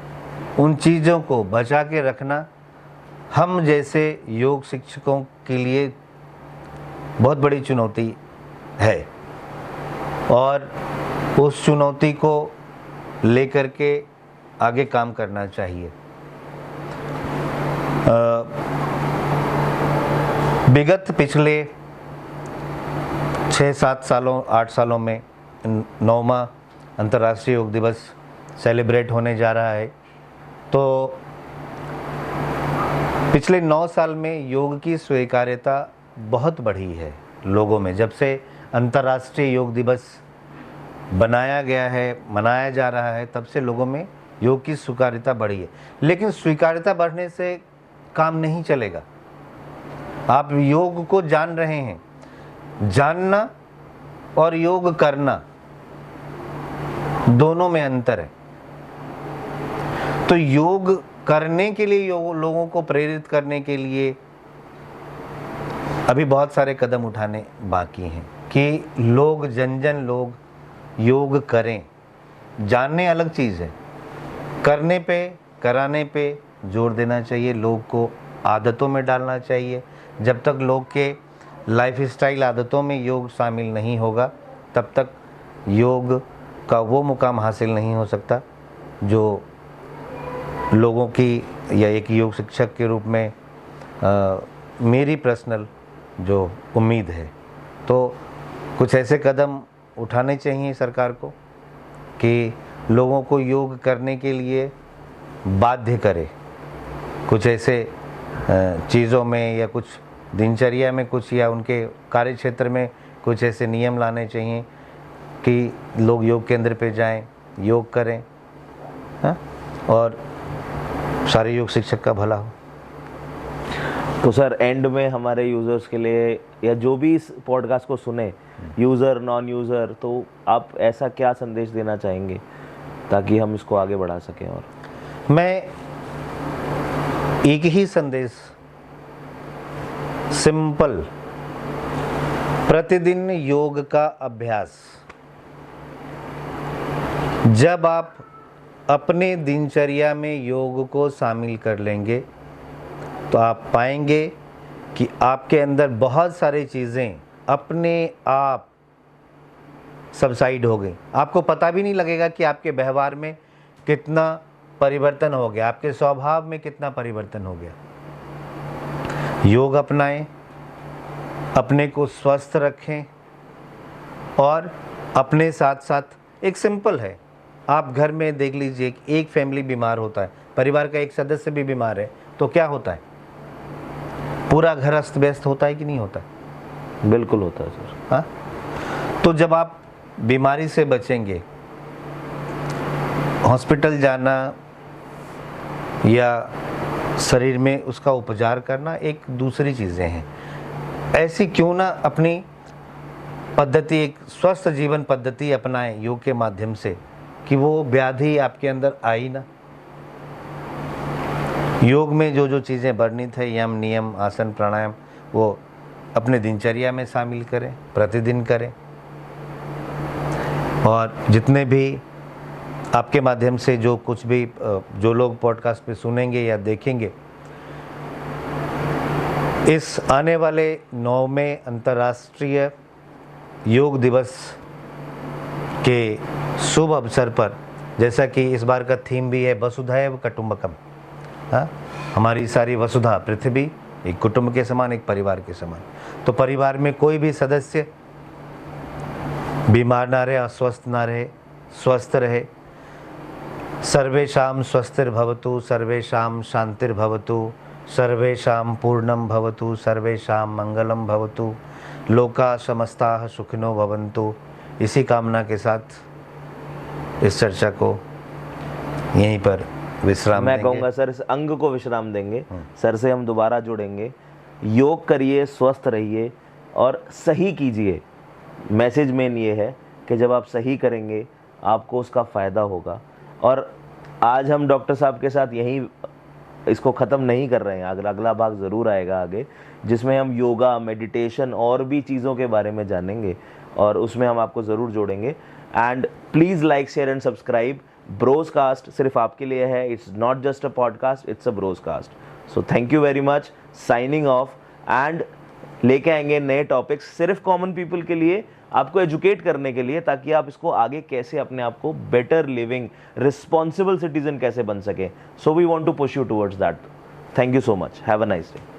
उन चीज़ों को बचा के रखना हम जैसे योग शिक्षकों के लिए बहुत बड़ी चुनौती है, और उस चुनौती को लेकर के आगे काम करना चाहिए। विगत पिछले 6-7 सालों 8 सालों में 9वां अंतर्राष्ट्रीय योग दिवस सेलिब्रेट होने जा रहा है। तो पिछले 9 साल में योग की स्वीकार्यता बहुत बढ़ी है लोगों में। जब से अंतर्राष्ट्रीय योग दिवस बनाया गया है, मनाया जा रहा है, तब से लोगों में योग की स्वीकार्यता बढ़ी है। लेकिन स्वीकार्यता बढ़ने से काम नहीं चलेगा। आप योग को जान रहे हैं, जानना और योग करना दोनों में अंतर है। तो योग करने के लिए, लोगों को प्रेरित करने के लिए अभी बहुत सारे कदम उठाने बाकी हैं कि लोग, जन लोग योग करें। जानने अलग चीज़ है, करने पे, कराने पे जोर देना चाहिए। लोग को आदतों में डालना चाहिए। जब तक लोग के लाइफस्टाइल आदतों में योग शामिल नहीं होगा, तब तक योग का वो मुकाम हासिल नहीं हो सकता जो लोगों की, या एक योग शिक्षक के रूप में मेरी पर्सनल जो उम्मीद है। तो कुछ ऐसे कदम उठाने चाहिए सरकार को कि लोगों को योग करने के लिए बाध्य करे। कुछ ऐसे चीज़ों में, या कुछ दिनचर्या में कुछ, या उनके कार्य क्षेत्र में कुछ ऐसे नियम लाने चाहिए कि लोग योग केंद्र पे जाएं, योग करें, हाँ? और सारे योग शिक्षक का भला हो। तो सर, एंड में हमारे यूज़र्स के लिए, या जो भी इस पॉडकास्ट को सुने, यूज़र, नॉन यूज़र, तो आप ऐसा क्या संदेश देना चाहेंगे ताकि हम इसको आगे बढ़ा सकें? और मैं एक ही संदेश, सिंपल, प्रतिदिन योग का अभ्यास। जब आप अपने दिनचर्या में योग को शामिल कर लेंगे तो आप पाएंगे कि आपके अंदर बहुत सारी चीज़ें अपने आप सबसाइड हो गई। आपको पता भी नहीं लगेगा कि आपके व्यवहार में कितना परिवर्तन हो गया, आपके स्वभाव में कितना परिवर्तन हो गया। योग अपनाएं, अपने को स्वस्थ रखें, और अपने साथ साथ एक सिंपल है, आप घर में देख लीजिए, एक फैमिली बीमार होता है, परिवार का एक सदस्य भी बीमार है, तो क्या होता है? पूरा घर अस्त व्यस्त होता है कि नहीं होता? बिल्कुल होता है सर। हाँ, तो जब आप बीमारी से बचेंगे, हॉस्पिटल जाना या शरीर में उसका उपचार करना एक दूसरी चीज़ें हैं। ऐसी क्यों ना अपनी पद्धति, एक स्वस्थ जीवन पद्धति अपनाएं योग के माध्यम से, कि वो व्याधि आपके अंदर आई ना। योग में जो जो चीज़ें वर्णित है, यम, नियम, आसन, प्राणायाम, वो अपने दिनचर्या में शामिल करें, प्रतिदिन करें। और जितने भी आपके माध्यम से जो कुछ भी जो लोग पॉडकास्ट पे सुनेंगे या देखेंगे, इस आने वाले 9वें अंतर्राष्ट्रीय योग दिवस के शुभ अवसर पर, जैसा कि इस बार का थीम भी है वसुधैव कुटुंबकम, हाँ, हमारी सारी वसुधा, पृथ्वी एक कुटुंब के समान, एक परिवार के समान। तो परिवार में कोई भी सदस्य बीमार ना रहे, अस्वस्थ ना रहे, स्वस्थ रहे। सर्वेषां स्वस्तिर्भवतु, सर्वेषां शांतिर्भवतु, सर्वेषां पूर्णं भवतु, सर्वेषां मंगलम भवतु, लोका समस्ताः सुखिनो भवन्तु। इसी कामना के साथ इस चर्चा को यहीं पर विश्राम मैं देंगे। कहूँगा सर, इस अंग को विश्राम देंगे। सर से हम दोबारा जुड़ेंगे। योग करिए, स्वस्थ रहिए और सही कीजिए। मैसेज मेन ये है कि जब आप सही करेंगे आपको उसका फ़ायदा होगा। और आज हम डॉक्टर साहब के साथ यहीं इसको ख़त्म नहीं कर रहे हैं, अगला भाग ज़रूर आएगा आगे, जिसमें हम योगा, मेडिटेशन और भी चीज़ों के बारे में जानेंगे, और उसमें हम आपको ज़रूर जोड़ेंगे। And please like, share and subscribe. Brocast सिर्फ आपके लिए है, it's not just a podcast, it's a brocast. So thank you very much, signing off. And लेके आएंगे नए टॉपिक्स सिर्फ कॉमन पीपल के लिए, आपको एजुकेट करने के लिए, ताकि आप इसको आगे कैसे अपने आप को बेटर लिविंग रिस्पॉन्सिबल सिटीजन कैसे बन सके। So we want to push you towards that. Thank you so much, have a nice day.